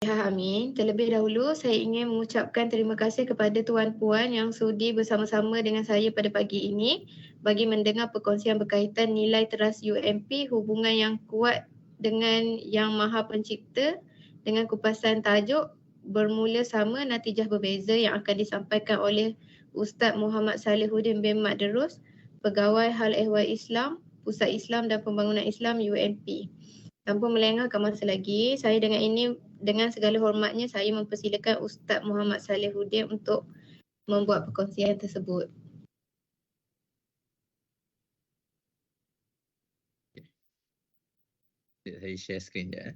Ya, amin. Terlebih dahulu, saya ingin mengucapkan terima kasih kepada Tuan Puan yang sudi bersama-sama dengan saya pada pagi ini bagi mendengar perkongsian berkaitan nilai teras UMP, hubungan yang kuat dengan Yang Maha Pencipta dengan kupasan tajuk Bermula Sama Natijah Berbeza yang akan disampaikan oleh Ustaz Muhammad Salihuddin bin Mat Terus, Pegawai Hal Ehwal Islam, Pusat Islam dan Pembangunan Islam UMP. Tanpa melengahkan masa lagi, saya dengan segala hormatnya saya mempersilakan Ustaz Muhammad Salihuddin untuk membuat perkongsian tersebut. Saya share skrin je.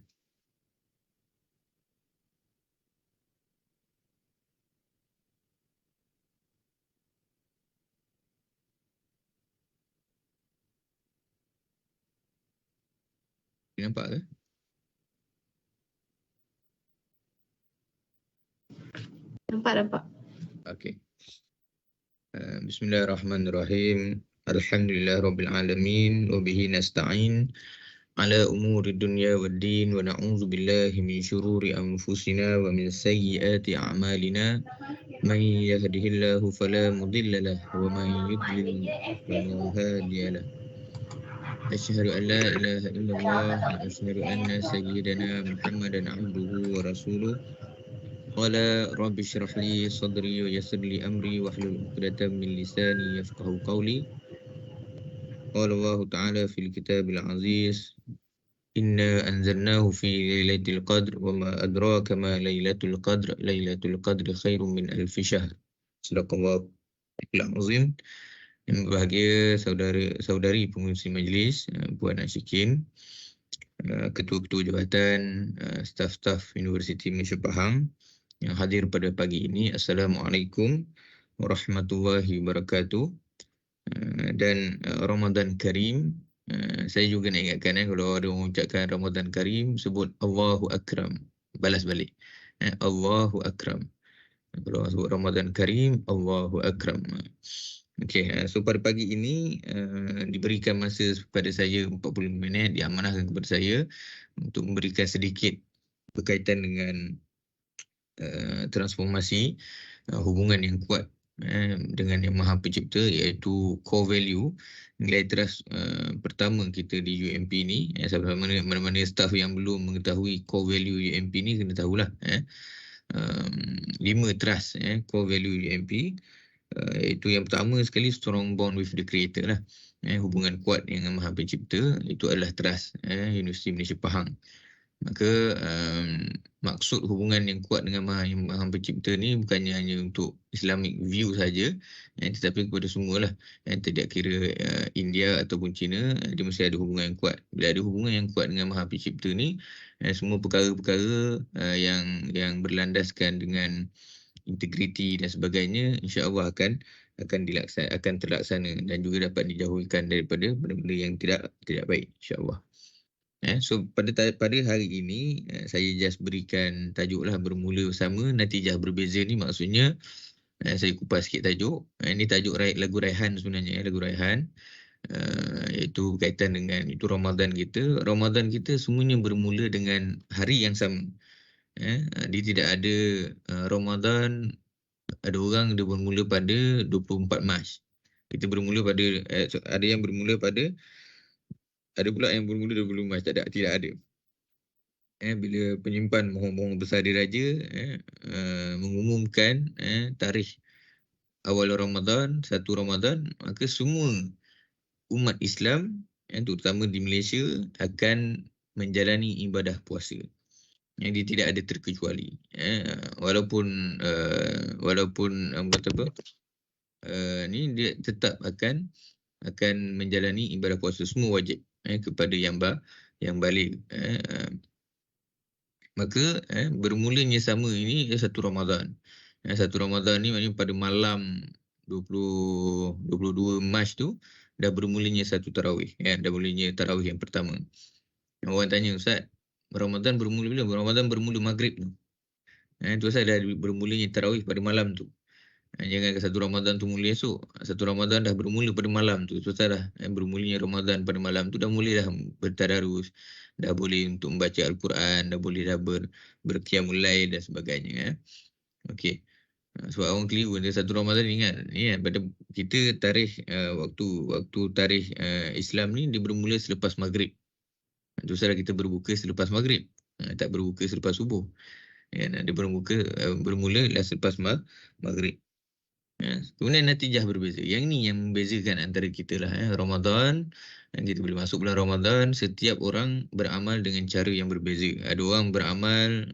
Nampak ke? Nampak. Okey. Bismillahirrahmanirrahim. Alhamdulillah rabbil alamin wa bihi nasta'in ala umuri dunya waddin wa na'udzu billahi min syururi anfusina wa min sayyiati a'malina. Man yahdihillahu fala mudilla lahu wa man yudlil fala hadiya lahu. Asyhadu an la ilaha illallah wa asyhadu anna sayyidana Muhammadan abduhu wa rasuluh. Qala rabbi shrah li sadri wa yassir li amri wahlul 'uqdatam min lisani yafqahu qawli. Qala Allah Ta'ala fil kitabil aziz, inna anzalnahu fi lailatul qadr wa ma adraka ma lailatul qadr, lailatul qadri khairum min alfi syahr. Sadaqallahu azim. Yang berbahagia saudari pengurusi majlis, Puan Ashikin, ketua-ketua jabatan, staf-staf Universiti Malaysia Pahang yang hadir pada pagi ini. Assalamualaikum warahmatullahi wabarakatuh. Dan Ramadan Karim. Saya juga nak ingatkan kalau ada orang ucapkan Ramadan Karim, sebut Allahu Akram. Balas balik. Allahu Akram. Kalau sebut Ramadan Karim, Allahu Akram. Okey, so pada pagi ini diberikan masa kepada saya 40 minit, diamanahkan kepada saya untuk memberikan sedikit berkaitan dengan transformasi hubungan yang kuat dengan Yang Maha Pencipta, iaitu core value, nilai teras pertama kita di UMP ni. Mana-mana staff yang belum mengetahui core value UMP ni kena tahulah. 5 teras core value UMP, iaitu yang pertama sekali, strong bond with the creator lah. Hubungan kuat dengan Maha Pencipta, itu adalah teras Universiti Malaysia Pahang. Maka maksud hubungan yang kuat dengan Maha Pencipta ni bukannya hanya untuk Islamic view saja, tetapi kepada semualah. Tidak kira India ataupun China, dia mesti ada hubungan yang kuat. Bila ada hubungan yang kuat dengan Maha Pencipta ni, semua perkara-perkara yang berlandaskan dengan integriti dan sebagainya, insya-Allah akan terlaksana dan juga dapat dijauhkan daripada benda-benda yang tidak baik, insya-Allah. So pada hari ini saya just berikan tajuk lah, bermula bersama natijah berbeza. Ni maksudnya saya kupas sikit tajuk. Ini tajuk lagu Raihan sebenarnya, lagu Raihan, iaitu berkaitan dengan itu Ramadan kita. Ramadan kita semuanya bermula dengan hari yang sama. Dia tidak ada Ramadan, ada orang dia bermula pada 24 Mac. Kita bermula pada ada yang bermula pada, ada pula yang bermula 20 Mac. Tidak ada. Bila penyimpan mohon-mohon besar diraja mengumumkan tarikh awal Ramadan, 1 Ramadan, maka semua umat Islam, terutama di Malaysia, akan menjalani ibadah puasa. Dia tidak ada terkecuali. Walaupun ni dia tetap akan menjalani ibadah puasa, semua wajib kepada yang balik. Maka bermulanya sama ini 1 Ramadan. 1 Ramadan ni maknanya pada malam 22 Mac tu dah bermulanya satu tarawih. Dah bermulanya tarawih yang pertama. Orang tanya, Ustaz, Ramadan bermula bila? Ramadan bermula maghrib tu. Tu pasal dah bermulanya tarawih pada malam tu. Jangan 1 Ramadan tu mula esok. 1 Ramadan dah bermula pada malam tu. Tu pasal dah bermulanya Ramadan pada malam tu, dah mula dah bertadarus, dah boleh untuk membaca Al-Quran, dah boleh berqiyamul lail dan sebagainya. Okey. Sebab orang keliru dia satu Ramadan ingat ni kan, pada kita tarikh waktu tarikh Islam ni dia bermula selepas maghrib. Itu salah kita berbuka selepas maghrib. Tak berbuka selepas subuh. Ya, dia bermula selepas maghrib. Kemudian natijah berbeza. Yang ni yang membezakan antara kita lah. Ramadan, kita boleh masuk bulan Ramadan, setiap orang beramal dengan cara yang berbeza. Ada orang beramal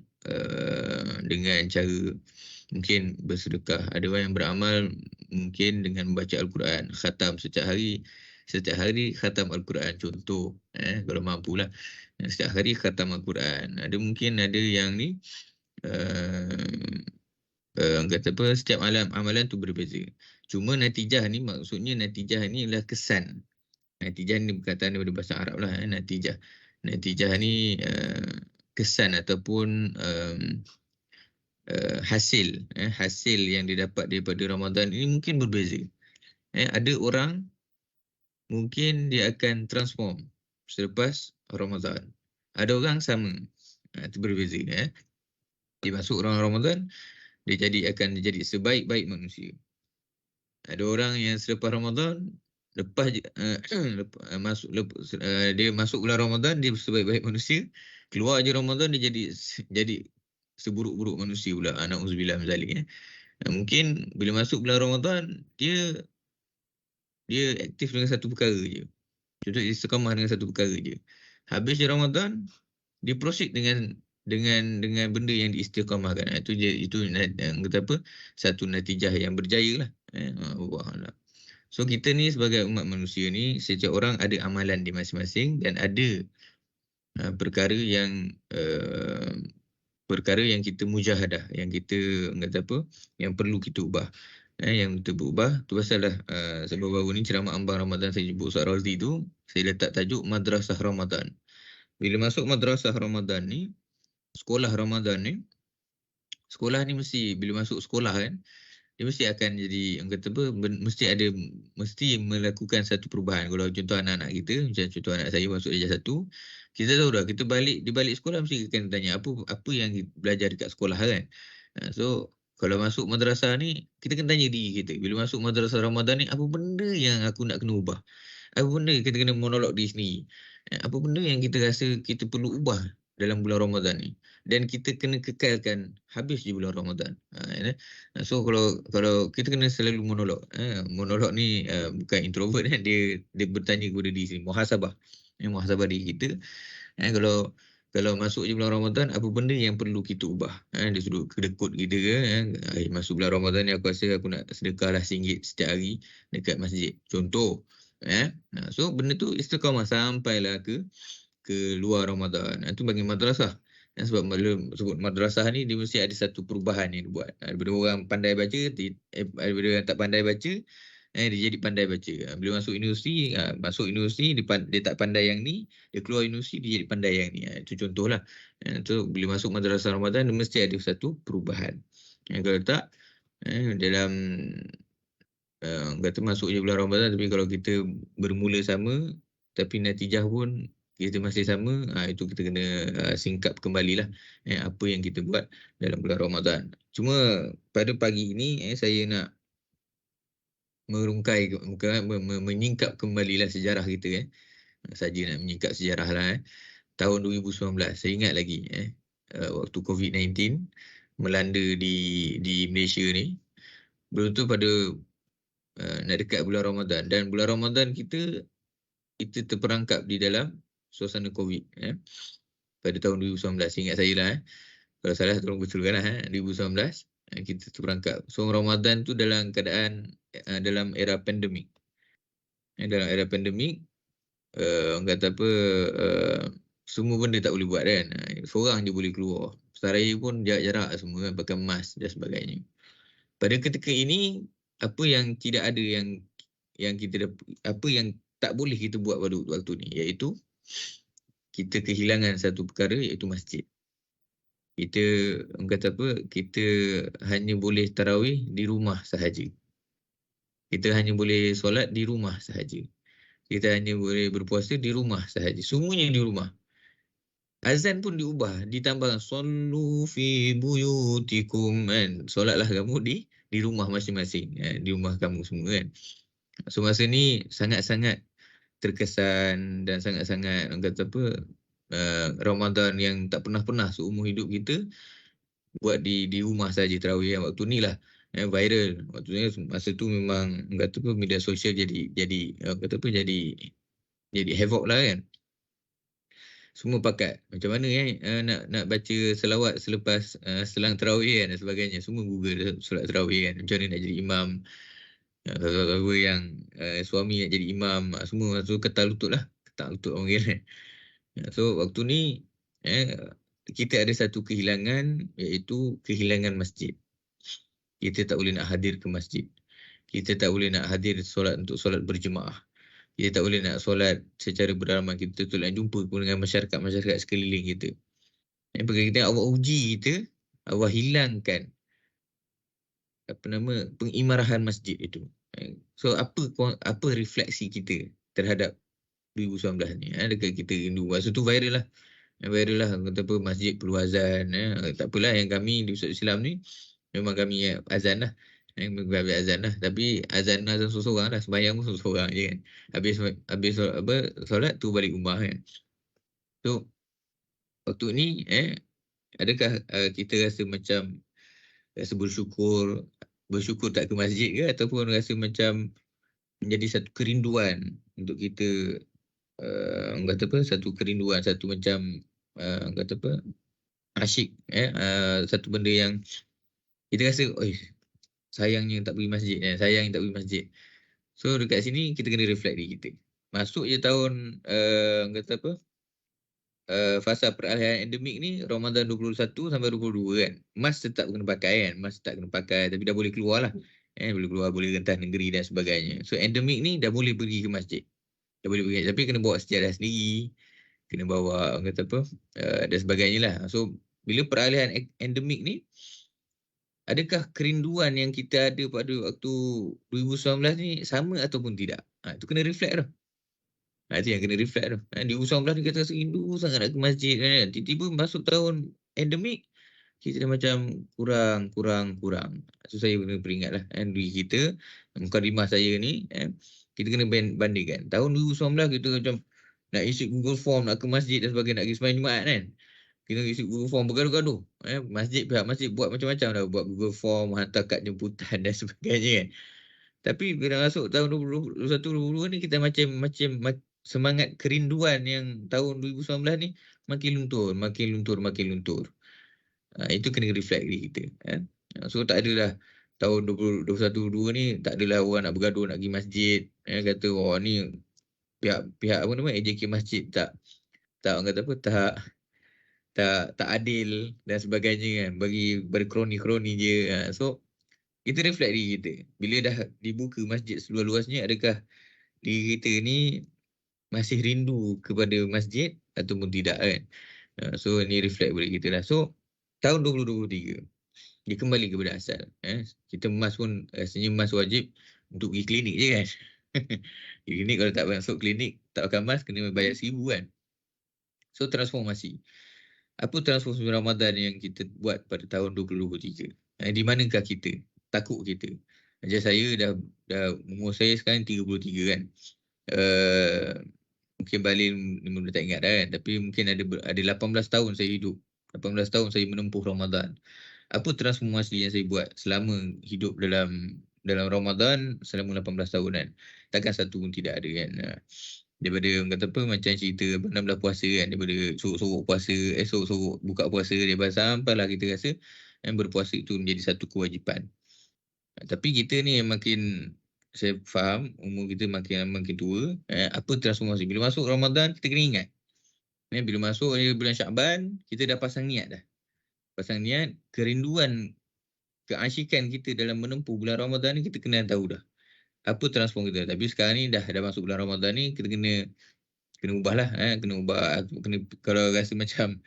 dengan cara mungkin bersedekah. Ada orang yang beramal mungkin dengan membaca Al-Quran, khatam setiap hari khatam Al-Quran contoh. Kalau mampulah. Setiap hari khatam Al-Quran. Mungkin ada yang ni kata apa, setiap amalan tu berbeza. Cuma natijah ni, maksudnya natijah ni adalah kesan. Natijah ni perkataan daripada bahasa Arab lah. Natijah ni kesan ataupun hasil yang didapat daripada Ramadan ini mungkin berbeza. Ada orang mungkin dia akan transform selepas Ramadan. Ada orang sama. Itu berbeza. Dia masuk orang Ramadan, dia akan jadi sebaik-baik manusia. Ada orang yang selepas Ramadan, dia masuk bulan Ramadan, dia sebaik-baik manusia. Keluar je Ramadan, dia jadi seburuk-buruk manusia pula. Na'udzubillah min zalik. Mungkin bila masuk bulan Ramadan, dia aktif dengan satu perkara je. Contoh istiqamah dengan satu perkara je. Habis je Ramadan, dia proceed dengan benda yang diistiqamahkan. Itu kata apa? Satu natijah yang berjaya lah. Allah. So kita ni sebagai umat manusia ni, setiap orang ada amalan di masing-masing dan ada perkara yang kita mujahadah, yang kita kata apa? Yang perlu kita ubah. Yang kita berubah tu pasal dah sebab baru ni ceramah ambang Ramadan saya jemput Ustaz Razli tu, saya letak tajuk Madrasah Ramadan. Bila masuk Madrasah Ramadan ni, sekolah Ramadan ni, sekolah ni mesti bila masuk sekolah kan, dia mesti akan jadi kata apa, mesti melakukan satu perubahan. Kalau contoh anak-anak kita, macam contoh anak saya masuk darjah 1, kita tahu dah, kita di balik sekolah mesti akan tanya apa yang belajar dekat sekolah kan. So kalau masuk madrasah ni, kita kena tanya diri kita, bila masuk madrasah Ramadan ni, apa benda yang aku nak kena ubah? Apa benda kita kena monolog diri sendiri? Apa benda yang kita rasa kita perlu ubah dalam bulan Ramadan ni? Dan kita kena kekalkan habis di bulan Ramadan. So kalau kita kena selalu monolog. Monolog ni bukan introvert, dia bertanya kepada diri sendiri. Muhasabah. Muhasabah diri kita. Kalau masuk je bulan Ramadan, apa benda yang perlu kita ubah? Dia sudut kedekut kita ke? Masuk bulan Ramadan ni aku rasa aku nak sedekah lah RM1 setiap hari dekat masjid. Contoh. So benda tu istiqamah sampailah ke luar Ramadan. Itu bagi madrasah. Sebab sebut madrasah ni, dia mesti ada satu perubahan yang dibuat. Daripada orang pandai baca, daripada orang tak pandai baca, dia jadi pandai baca. Bila masuk universiti, dia tak pandai yang ni, dia keluar universiti, dia jadi pandai yang ni. Itu contohlah. So, bila masuk madrasah Ramadan, dia mesti ada satu perubahan. Kalau tak, dalam kata masuk je bulan Ramadan, tapi kalau kita bermula sama, tapi natijah pun kita masih sama, itu kita kena singkap kembalilah apa yang kita buat dalam bulan Ramadan. Cuma pada pagi ini saya nak merungkai, menyingkap kembalilah sejarah kita. Saja nak menyingkap sejarah lah. Tahun 2019, saya ingat lagi waktu COVID-19 melanda di Malaysia ni. Belum tu pada nak dekat bulan Ramadan, dan bulan Ramadan kita terperangkap di dalam suasana COVID pada tahun 2019, ingat saya lah. Kalau salah tolong betulkan lah. 2019 kita terperangkap. So Ramadan tu dalam keadaan dalam era pandemik. Dalam era pandemik, orang kata apa, semua benda tak boleh buat kan. Seorang je boleh keluar. Seraya pun jarak-jarak semua kan, pakai mask dan sebagainya. Pada ketika ini, apa yang tidak ada apa yang tak boleh kita buat pada waktu ni, iaitu kita kehilangan satu perkara, iaitu masjid. Kita kata apa, kita hanya boleh tarawih di rumah sahaja. Kita hanya boleh solat di rumah sahaja. Kita hanya boleh berpuasa di rumah sahaja. Semuanya di rumah. Azan pun diubah, ditambah sallu fi buyutikum kan. Solatlah kamu di rumah masing-masing, di rumah kamu semua kan. So masa ni sangat-sangat terkesan dan sangat-sangat orang kata apa, Ramadan yang tak pernah-pernah seumur hidup kita buat di rumah saja tarawih kan. Waktu ni lah viral. Waktu ni masa tu memang orang kata apa, media sosial jadi orang kata apa, jadi havoc lah kan. Semua pakat macam mana nak baca selawat selepas selang tarawih kan dan sebagainya. Semua Google solat tarawih kan, macam mana nak jadi imam, apa yang suami nak jadi imam, semua so ketal lutut lah, ketal lutut orang kira. So waktu ni kita ada satu kehilangan, iaitu kehilangan masjid. Kita tak boleh nak hadir ke masjid. Kita tak boleh nak hadir solat untuk solat berjemaah. Kita tak boleh nak solat secara beramai. Kita tak boleh jumpa pun dengan masyarakat sekeliling kita. Kita Allah uji kita, Allah hilangkan pengimarahan masjid itu. So apa refleksi kita terhadap 2019 ni? Adakah kita rindu? Masa tu viral lah. Kata apa, masjid perlu azan. Tak apalah, yang kami di Pusat Islam ni memang kami azan lah. Kami azan lah. Tapi azan seorang-seorang lah. Sembahyang pun seorang-seorang je kan. Habis solat tu balik rumah kan. So waktu ni adakah kita rasa macam rasa bersyukur tak ke masjid ke, ataupun rasa macam menjadi satu kerinduan untuk kita, orang kata apa, satu kerinduan, satu macam orang kata apa, asyik, satu benda yang kita rasa sayangnya tak pergi masjid, sayang tak pergi masjid. So dekat sini kita kena reflect diri kita. Masuk je tahun orang kata apa, fasa peralihan endemik ni, Ramadan 21 sampai 22 kan. Mask tetap kena pakai kan. Mask tetap kena pakai, tapi dah boleh keluar lah. Boleh keluar, boleh rentas negeri dan sebagainya. So endemik ni dah boleh pergi ke masjid. Dah boleh pergi, tapi kena bawa sejadah sendiri. Kena bawa orang kata apa, dan sebagainya lah. So bila peralihan endemik ni, adakah kerinduan yang kita ada pada waktu 2019 ni sama ataupun tidak? Itu kena reflect tau. Itu yang kena reflect tu. Di 2019 ni kita rasa rindu sangat nak ke masjid kan. Tiba-tiba masuk tahun endemik, kita dah macam kurang. So saya kena peringat lah diri kita, mukadimah saya ni, kita kena bandingkan. Tahun 2019 kita macam nak isi Google Form, nak ke masjid dan sebagainya, nak pergi sembahyang Jumaat kan. Kita isi Google Form bergaduh-gaduh. Pihak masjid buat macam-macam dah. Buat Google Form, hantar kad jemputan dan sebagainya kan. Tapi bila masuk tahun 2021-2022 ni, kita macam semangat kerinduan yang tahun 2019 ni makin luntur. Itu kena reflect diri kita. So tak adalah tahun 2021-2022 ni, tak adalah orang nak bergaduh nak pergi masjid. Kata ni pihak apa nama AJK masjid tak orang kata apa, tak adil dan sebagainya kan. Bagi berkroni-kroni je. So kita reflect diri kita. Bila dah dibuka masjid seluas-luasnya, adakah diri kita ni masih rindu kepada masjid ataupun tidak kan. So ni reflect boleh kita lah. So tahun 2023 dia kembali kepada asal. Kita emas pun rasanya emas wajib untuk pergi klinik je kan. Klinik kalau tak masuk klinik, tak pakai mask, kena bayar 1,000 kan. So transformasi. Apa transformasi Ramadan yang kita buat pada tahun 2023? Di manakah kita? Takut kita. Macam saya dah umur saya sekarang 33 kan. Mungkin Balil memang tak ingat dah kan. Tapi mungkin ada 18 tahun saya hidup. 18 tahun saya menempuh Ramadan. Apa transformasi yang saya buat selama hidup dalam Ramadan selama 18 tahun kan. Takkan satu pun tidak ada kan. Daripada orang kata apa, macam cerita 16 puasa kan. Daripada sorok puasa, sorok buka puasa, daripada sampailah kita rasa berpuasa itu menjadi satu kewajipan. Tapi kita ni yang makin, saya faham umur kita makin tua, apa transformasi. Bila masuk Ramadan, kita kena ingat. Bila masuk bulan Syakban, kita dah pasang niat dah. Pasang niat, kerinduan, keasyikan kita dalam menempuh bulan Ramadan ni, kita kena tahu dah. Apa transform kita. Tapi sekarang ni dah masuk bulan Ramadan ni, kita kena ubah lah. Kena ubah. Kalau rasa macam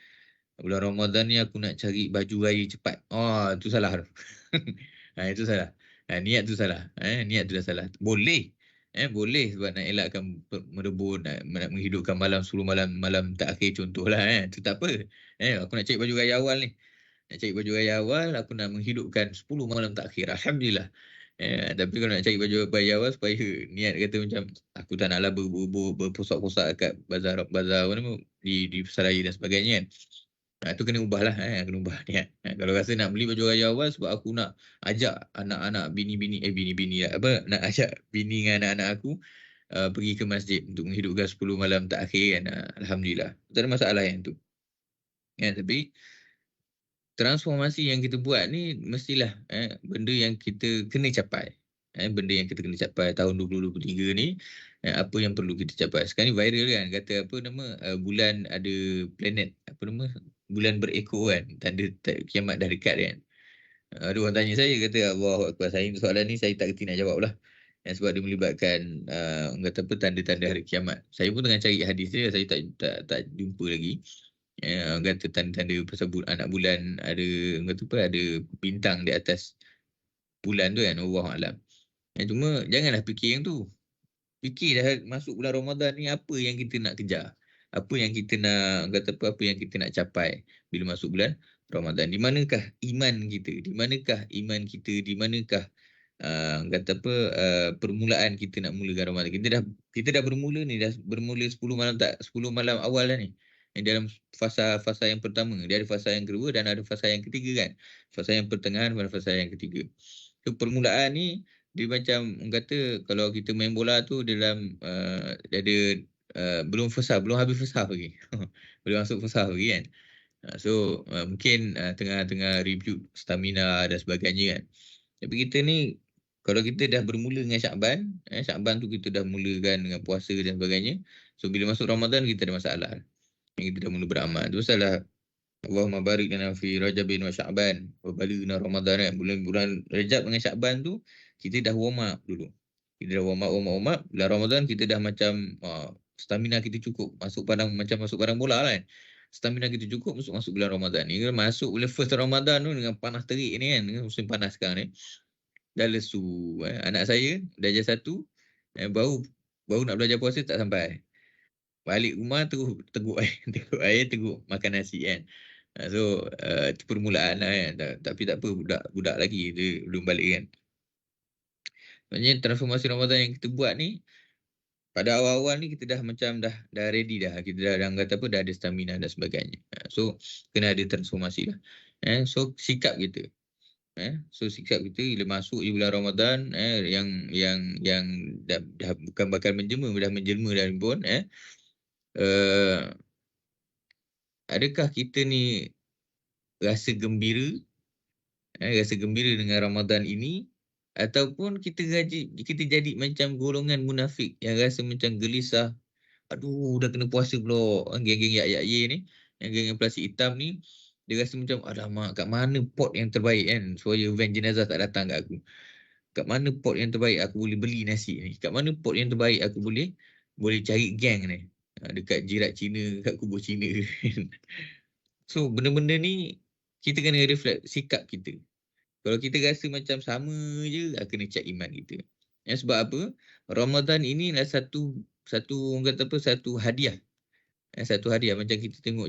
bulan Ramadan ni aku nak cari baju raya cepat. Itu salah tu. Itu salah. Niat tu salah. Niat tu dah salah. Boleh. Boleh sebab nak elakkan merebut, nak menghidupkan malam 10 malam terakhir contohlah, tu tak apa. Aku nak cari baju raya awal ni. Nak cari baju raya awal, aku nak menghidupkan 10 malam terakhir. Alhamdulillah. Tapi kalau nak cari baju raya awal supaya niat kata macam aku tak naklah berposak-posak kat bazar apa nama di Pasaraya dan sebagainya kan. Tu kena ubah lah, kena ubah niat. Kalau rasa nak beli baju raya awal sebab aku nak ajak anak-anak bini-bini lah, apa nak ajak bini dengan anak-anak aku pergi ke masjid untuk menghidupkan 10 malam terakhir kan. Alhamdulillah. Tak ada masalah yang tu. Tapi transformasi yang kita buat ni mestilah benda yang kita kena capai. Benda yang kita kena capai tahun 2023 ni, apa yang perlu kita capai. Sekarang ni viral kan, kata apa nama, bulan ada planet, apa nama, bulan berekor kan, tanda kiamat dah dekat kan. Ada orang tanya saya, kata Allahu Akbar, saya soalan ni saya tak kerti nak jawab lah. Sebab dia melibatkan orang kata apa, tanda-tanda hari kiamat. Saya pun tengah cari hadis dia, saya tak jumpa lagi. Kata tanda-tanda pasal anak bulan ada, kata apa, ada bintang di atas bulan tu kan, Allah Alam. Cuma janganlah fikir yang tu. Fikir dah masuk bulan Ramadan ni, apa yang kita nak kejar, apa yang kita nak, kata apa yang kita nak capai bila masuk bulan Ramadan. Di manakah iman kita, di manakah iman kita, di manakah kata apa, permulaan kita nak mulakan Ramadan. Kita dah bermula ni, dah bermula 10 malam 10 malam awal dah ni. Dalam fasa yang pertama, dia ada fasa yang kedua dan ada fasa yang ketiga kan. Fasa yang pertengahan dan fasa yang ketiga. So permulaan ni dia macam orang kata kalau kita main bola tu dalam dia ada belum habis fasa lagi. Belum masuk fasa lagi kan. So mungkin tengah review stamina dan sebagainya kan. Tapi kita ni kalau kita dah bermula dengan Syakban, Syakban tu kita dah mulakan dengan puasa dan sebagainya. So bila masuk Ramadan kita ada masalah. Yang kita dah mula beramal. Tu salah. Allahumma barik lana fi Rajabin wa Sya'ban wa balighna Ramadan kan. Bulan Rajab dengan Sya'ban tu kita dah warm up dulu. Kita dah warm up. Bulan Ramadan kita dah macam stamina kita cukup. Masuk padang bola lah kan. Stamina kita cukup masuk bulan Ramadan ni. Masuk bulan first Ramadan tu dengan panas terik ni kan. Dengan musim panas sekarang ni. Dah lesu. Anak saya darjah 1 baru nak belajar puasa tak sampai. Balik rumah terus teguk air, teguk makan nasi kan. So itu permulaan lah kan. Tapi tak apa, budak lagi dia belum balik kan. Maksudnya transformasi Ramadan yang kita buat ni, pada awal-awal ni kita dah macam dah ready dah. Kita dah kata apa, dah ada stamina dan sebagainya. So kena ada transformasi lah. So sikap kita. Sikap kita bila masuk di bulan Ramadan yang dah bukan bakal menjelma, dah menjelma dah pun adakah kita ni rasa gembira dengan Ramadan ini, ataupun kita jadi macam golongan munafik yang rasa macam gelisah, aduh dah kena puasa pula. Geng-geng yak-yak ni, yang geng plastik hitam ni, dia rasa macam alamak, kat mana pot yang terbaik kan supaya van jenazah tak datang kat aku. Kat mana pot yang terbaik aku boleh beli nasi ni, kat mana pot yang terbaik aku boleh cari geng ni dekat jirat Cina, kat kubur Cina. So benda-benda ni kita kena reflect sikap kita. Kalau kita rasa macam sama je, kena check iman kita. Sebab apa? Ramadan ini adalah satu orang kata apa, satu hadiah. Satu hadiah macam kita tengok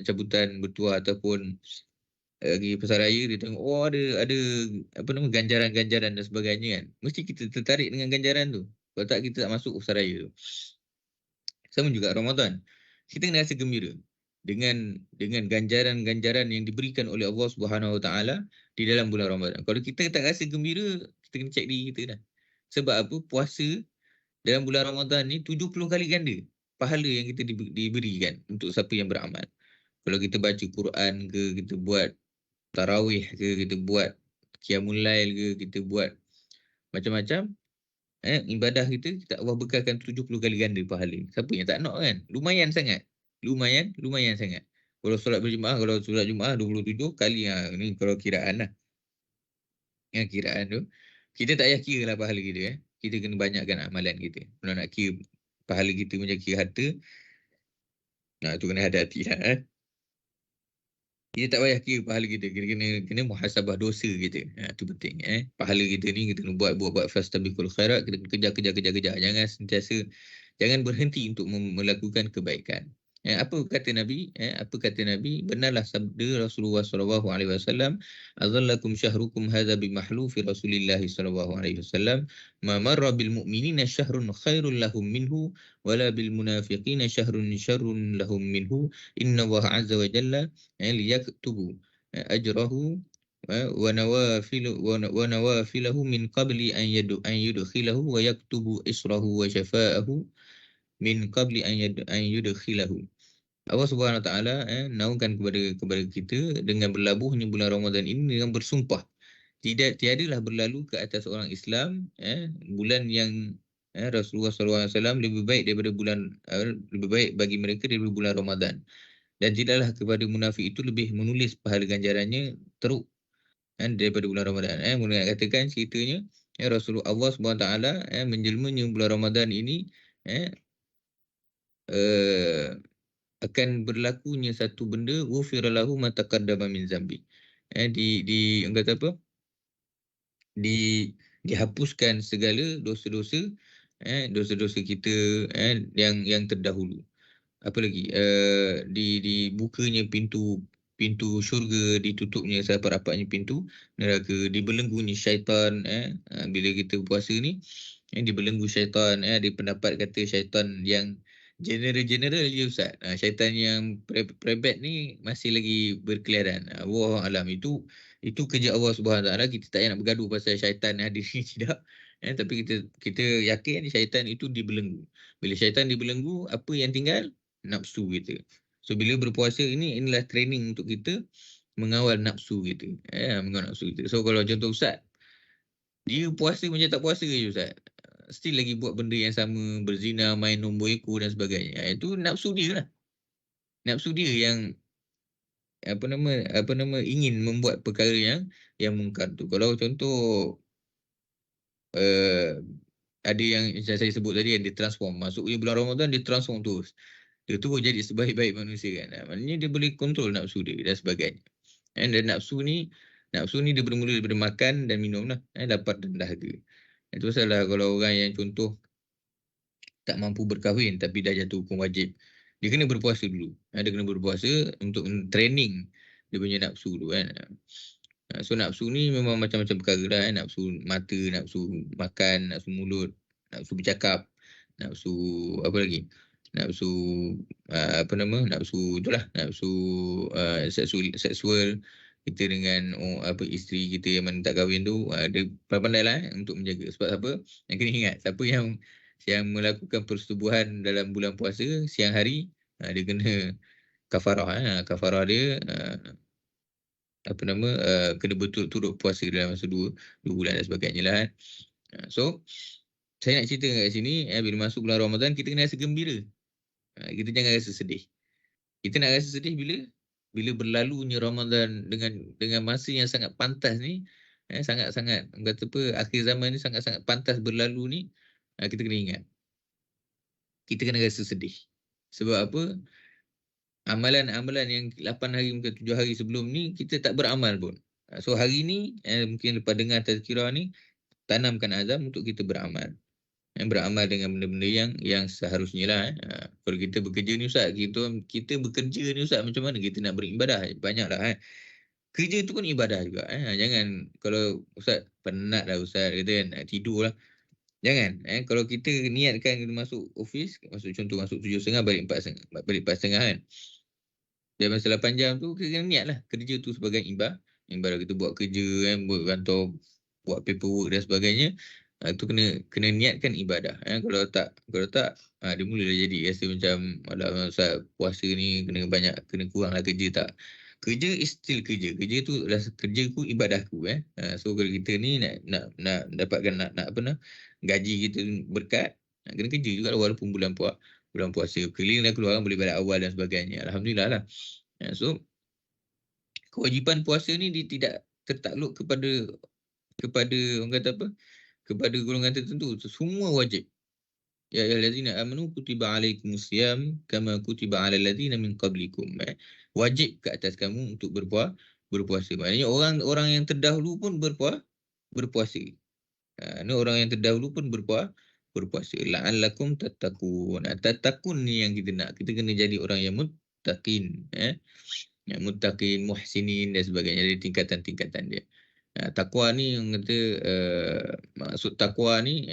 cabutan bertuah ataupun lagi Pasaraya, dia tengok ada apa nama, ganjaran-ganjaran dan sebagainya kan. Mesti kita tertarik dengan ganjaran tu. Kalau tak kita tak masuk Pasaraya tu. Sama juga Ramadan. Kita kena rasa gembira dengan ganjaran-ganjaran yang diberikan oleh Allah Subhanahu Wa Taala di dalam bulan Ramadan. Kalau kita tak rasa gembira, kita kena cek diri kita dah. Sebab apa? Puasa dalam bulan Ramadan ni 70 kali ganda pahala yang kita diberikan untuk siapa yang beramal. Kalau kita baca Quran ke, kita buat tarawih ke, kita buat qiyamul lail ke, kita buat macam-macam ibadah kita Allah bekalkan 70 kali ganda pahala. Siapa yang tak nak kan? Lumayan sangat. Lumayan sangat. Kalau solat berjemaah, kalau solat Jumaat 27 kali ni kalau kiraan lah. Kiraan tu kita tak payah kira lah pahala kita. Kita kena banyakkan amalan kita. Kalau nak kira pahala kita macam kira harta, tu kena hati-hati lah. Kita tak payah kira pahala kita. Kita kena muhasabah dosa kita. Itu penting. Pahala kita ni kita kena buat fastabiqul khairat. Kita kena kejar. Jangan berhenti untuk melakukan kebaikan. Apa kata Nabi? Apa kata Nabi? Benarlah sabda Rasulullah sallallahu alaihi wasallam, "Azallakum syahrukum hadza bimahlufi Rasulillah sallallahu alaihi wasallam, ma marra bil mu'minina syahrun khairul lahum minhu wala bil munafiqina syahrun syarrun lahum minhu. Inna Allah azza wa jalla liyaktubu ajrahu wa nawafilahu min qabli an yudkhilahu wa yaktubu israhu wa syafa'ahu min qabli an yudkhilahu." Allah Subhanahu Wa Taala naungkan kepada kita dengan berlabuhnya bulan Ramadan ini dengan bersumpah tiadalah berlalu ke atas orang Islam bulan yang Rasulullah SAW lebih baik daripada lebih baik bagi mereka daripada bulan Ramadan, dan tidaklah kepada munafik itu lebih menulis pahala ganjarannya teruk daripada bulan Ramadan. Mula katakan ceritanya Rasulullah Allah Subhanahu Taala menjelmanya bulan Ramadan ini akan berlakunya satu benda, ghufira lahu ma taqaddama min zambi. Orang kata apa? Dihapuskan segala dosa-dosa dosa-dosa kita yang terdahulu. Apa lagi? Dibukanya pintu syurga, ditutupnya rapat-rapatnya pintu neraka, dibelenggunya syaitan bila kita puasa ni, dibelenggu syaitan. Ada pendapat kata syaitan yang general je Ustaz. Syaitan yang prebet ni masih lagi berkeliaran. Allah alam, itu kerja Allah Subhanahu Taala. Kita tak payah nak bergaduh pasal syaitan hadir ni tidak. Tapi kita yakin syaitan itu dibelenggu. Bila syaitan dibelenggu, apa yang tinggal? Nafsu kita. So bila berpuasa inilah training untuk kita mengawal nafsu kita. Mengawal nafsu kita. So kalau contoh Ustaz, dia puasa macam tak puasa je Ustaz, still lagi buat benda yang sama, berzina, main nombor ekor dan sebagainya. Itu nafsu dia lah. Nafsu dia yang ingin membuat perkara yang mungkar tu. Kalau contoh ada yang saya sebut tadi yang dia transform, masuk bulan Ramadan dia transform terus. Dia terus jadi sebaik-baik manusia kan. Maknanya dia boleh kontrol nafsu dia dan sebagainya. Dan nafsu ni dia bermula daripada makan dan minum lah. Lapar dan dahaga. Itu salah kalau orang yang contoh tak mampu berkahwin tapi dah jatuh hukum wajib. Dia kena berpuasa dulu. Dia kena berpuasa untuk training dia punya nafsu dulu kan. So nafsu ni memang macam-macam perkara lah. Nafsu mata, nafsu makan, nafsu mulut, nafsu bercakap, nafsu apa lagi? Nafsu nafsu itulah, nafsu seksual kita dengan isteri kita yang mana tak kahwin tu. Dia pandai-pandailah untuk menjaga. Sebab apa? Yang kena ingat, siapa yang melakukan persetubuhan dalam bulan puasa siang hari, dia kena kafarah. Kafarah dia kena betul-betul puasa dalam masa 2 bulan dan sebagainya lah. So saya nak cerita kat sini, bila masuk bulan Ramadan kita kena rasa gembira. Kita jangan rasa sedih. Kita nak rasa sedih bila berlalunya Ramadan dengan masa yang sangat pantas ni, sangat-sangat kata apa, akhir zaman ni sangat-sangat pantas berlalu ni, kita kena ingat. Kita kena rasa sedih. Sebab apa? Amalan-amalan yang 8 hari mungkin 7 hari sebelum ni kita tak beramal pun. So hari ni mungkin lepas dengar tazkirah ni, tanamkan azam untuk kita beramal. Beramal dengan benda-benda yang seharusnya lah. Kalau kita bekerja ni Ustaz, kita bekerja ni Ustaz, macam mana kita nak beribadah? Banyaklah kerja tu pun ibadah juga. Jangan kalau Ustaz penat lah Ustaz, kata nak tidur lah. Jangan. Kalau kita niatkan kita masuk office, contoh masuk 7.30 balik 4.30 kan. Dalam masa 8 jam tu kita kena niat lah kerja tu sebagai ibadah. Kita buat kerja buat kantor, buat paperwork dan sebagainya. Itu kena niatkan ibadah. Kalau tak dia mulalah jadi rasa macam Ustaz puasa ni kena kuranglah kerja. Tak. Kerja is still kerja. Kerja tu kerjaku, ibadahku. So kalau kita ni nak dapatkan gaji kita berkat, kena kerja juga walaupun bulan puasa. Kelilinglah keluar boleh balik awal dan sebagainya. Alhamdulillah lah. So kewajipan puasa ni dia tidak tertakluk kepada orang kata apa, kepada golongan tertentu. Semua wajib. Ya ayyuhallazina amanu kutiba alaikumusiyam kama kutiba alal ladzina min qablikum. Wajib ke atas kamu untuk berpuasa. Maknanya orang yang terdahulu pun berpuasa. Ini orang yang terdahulu pun berpuasa. La'allakum tattaqun. Tattaqun ni yang kita nak. Kita kena jadi orang yang muttaqin. Yang muttaqin, muhsinin dan sebagainya. Dari tingkatan-tingkatan dia. Takwa ni yang kata maksud takwa ni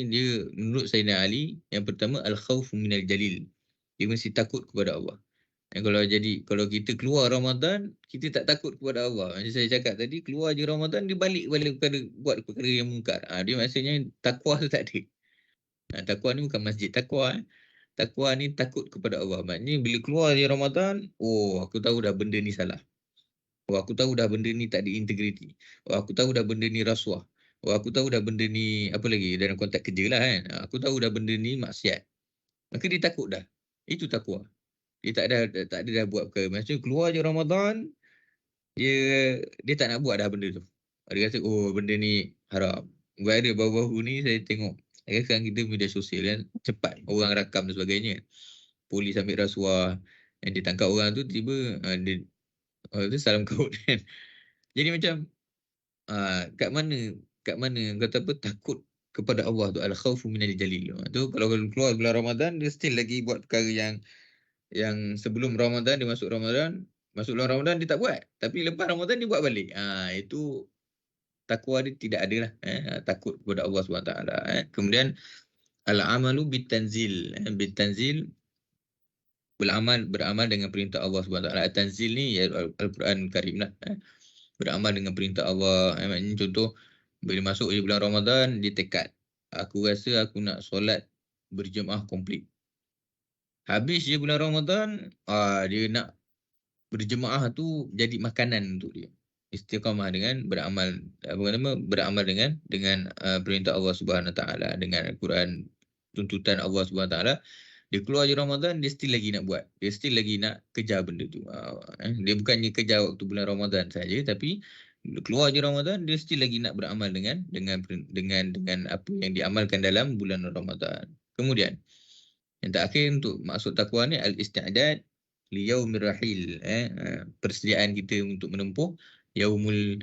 dia menurut Sayyidina Ali yang pertama al-khawfu minal jalil. Dia mesti takut kepada Allah. Kalau kita keluar Ramadan, kita tak takut kepada Allah. Macam saya cakap tadi, keluar je Ramadan, dia balik buat perkara yang mungkar. Dia maksudnya takwa tu tak ada. Takwa ni bukan masjid takwa. Takwa ni takut kepada Allah. Maknanya bila keluar je Ramadan, aku tahu dah benda ni salah. Aku tahu dah benda ni tak ada integriti. Aku tahu dah benda ni rasuah. Aku tahu dah benda ni apa lagi dalam konteks kerja lah kan. Aku tahu dah benda ni maksiat. Maka dia takut dah. Itu takwa. Dia tak ada dah buat perkara. Maksudnya keluar je Ramadan, dia tak nak buat dah benda tu. Dia kata benda ni haram. Ada baru-baru ni saya tengok. Sekarang kita media sosial kan cepat orang rakam dan sebagainya. Polis ambil rasuah, yang ditangkap orang tu tiba dia itu salam kaut kan. Jadi macam kat mana kata apa takut kepada Allah tu al-khaufu minal jalil. Tu kalau keluar bulan Ramadan dia still lagi buat perkara yang sebelum Ramadan dia masuk bulan Ramadan dia tak buat. Tapi lepas Ramadan dia buat balik. Itu takwa dia tidak ada lah. Takut kepada Allah SWT. Kemudian al-amalu bitanzil. Bitanzil beramal dengan perintah Allah SWT. Tanzil ni Al-Quran Karim lah. Beramal dengan perintah Allah. Maknanya contoh bila masuk je bulan Ramadan dia tekad. Aku rasa aku nak solat berjemaah komplit. Habis je bulan Ramadan dia nak berjemaah tu jadi makanan untuk dia. Istiqamah dengan beramal dengan perintah Allah Subhanahu Taala, dengan Al-Quran, tuntutan Allah Subhanahu Taala. Dia keluar je Ramadan, dia still lagi nak buat. Dia still lagi nak kejar benda tu. Dia bukannya kejar waktu bulan Ramadan saja, tapi keluar je Ramadan, dia still lagi nak beramal dengan apa yang diamalkan dalam bulan Ramadan. Kemudian yang terakhir untuk maksud takwa ni al-isti'dad li yaumir rahil. Persediaan kita untuk menempuh yaumul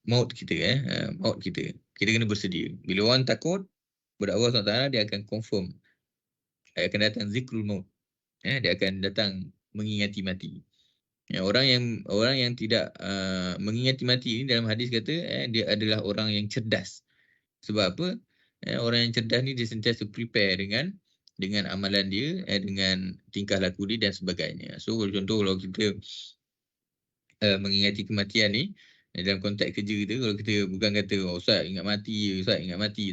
maut kita. Maut kita. Kita kena bersedia. Bila orang takut kepada Allah SWT, dia akan confirm. Dia akan datang zikrul maut. Dia akan datang mengingati mati. Orang yang tidak mengingati mati ni dalam hadis kata dia adalah orang yang cerdas. Sebab apa? Orang yang cerdas ni dia sentiasa prepare dengan amalan dia, dengan tingkah laku dia dan sebagainya. So contoh kalau kita mengingati kematian ni dalam konteks kerja kita, kalau kita bukan kata Ustaz ingat mati.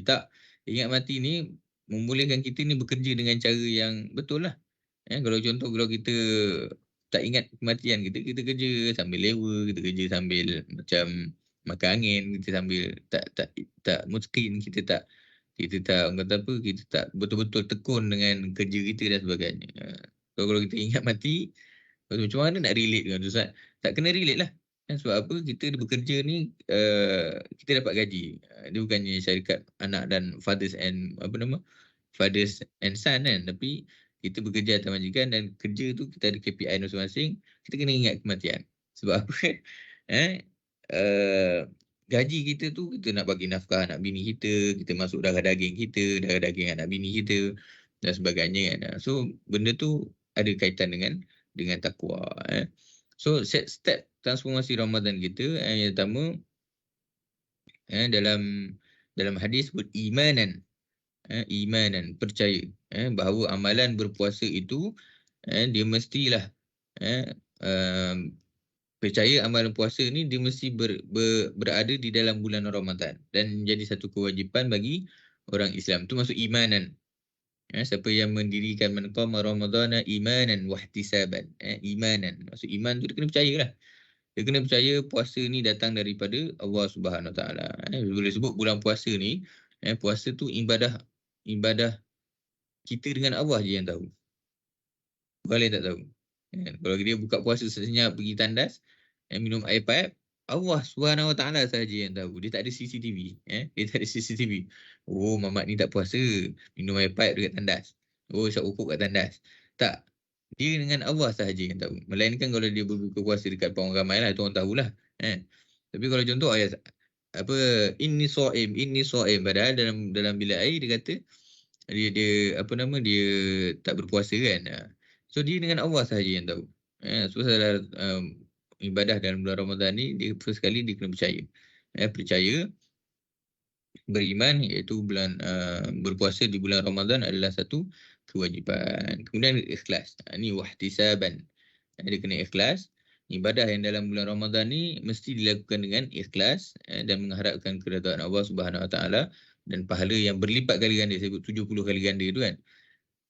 Tak. Ingat mati ni membolehkan kita ni bekerja dengan cara yang betul lah. Kalau kita tak ingat kematian kita kerja sambil lewa, kita kerja sambil macam makan angin, kita sambil tak mungkin kita tak orang kata apa, kita tak betul-betul tekun dengan kerja kita dan sebagainya. Kalau kita ingat mati, macam mana nak relate dengan tu Ustaz? Tak kena relate lah. Sebab apa? Kita bekerja ni kita dapat gaji. Dia bukannya syarikat anak dan fathers and son kan, tapi kita bekerja atas majikan dan kerja tu kita ada KPI masing-masing. Kita kena ingat kematian. Sebab apa? Gaji kita tu kita nak bagi nafkah anak bini kita masuk darah daging kita, darah daging anak bini kita dan sebagainya kan. So benda tu ada kaitan dengan takwa. So step transformasi Ramadan kita yang pertama dalam hadis berimanan. Imanan, percaya bahawa amalan berpuasa itu dia mestilah percaya amalan puasa ni dia mesti berada di dalam bulan Ramadan dan menjadi satu kewajipan bagi orang Islam. Itu maksud imanan. Siapa yang mendirikan man qama ramadhana imanan wahtisaban. Imanan. Maksud iman tu dia kena percayalah. Dia kena percaya puasa ni datang daripada Allah Subhanahu Taala. Boleh sebut bulan puasa ni, puasa tu ibadah kita dengan Allah je yang tahu. Boleh tak tahu. Kalau dia buka puasa senyap pergi tandas, minum air paip, Allah Subhanahu Wa Taala sahaja yang tahu. Dia tak ada CCTV. Dia tak ada CCTV. Oh, Mamat ni tak puasa. Minum air pipe dekat tandas. Oh, isap rokok kat tandas. Tak. Dia dengan Allah sahaja yang tahu. Melainkan kalau dia berbuka puasa dekat orang ramai lah. Itu orang tahulah. Tapi kalau contoh ayat apa inni so'im. Padahal dalam bilik air dia kata dia apa nama dia tak berpuasa kan. So dia dengan Allah sahaja yang tahu. So salah ibadah dalam bulan Ramadan ni dia first sekali dia kena percaya. Percaya beriman iaitu bulan berpuasa di bulan Ramadan adalah satu kewajipan. Kemudian ikhlas. Ni wahtisaban. Dia kena ikhlas. Ibadah yang dalam bulan Ramadan ni mesti dilakukan dengan ikhlas dan mengharapkan keridaan Allah Subhanahu Wa Taala dan pahala yang berlipat kali ganda. Saya sebut 70 kali ganda tu kan.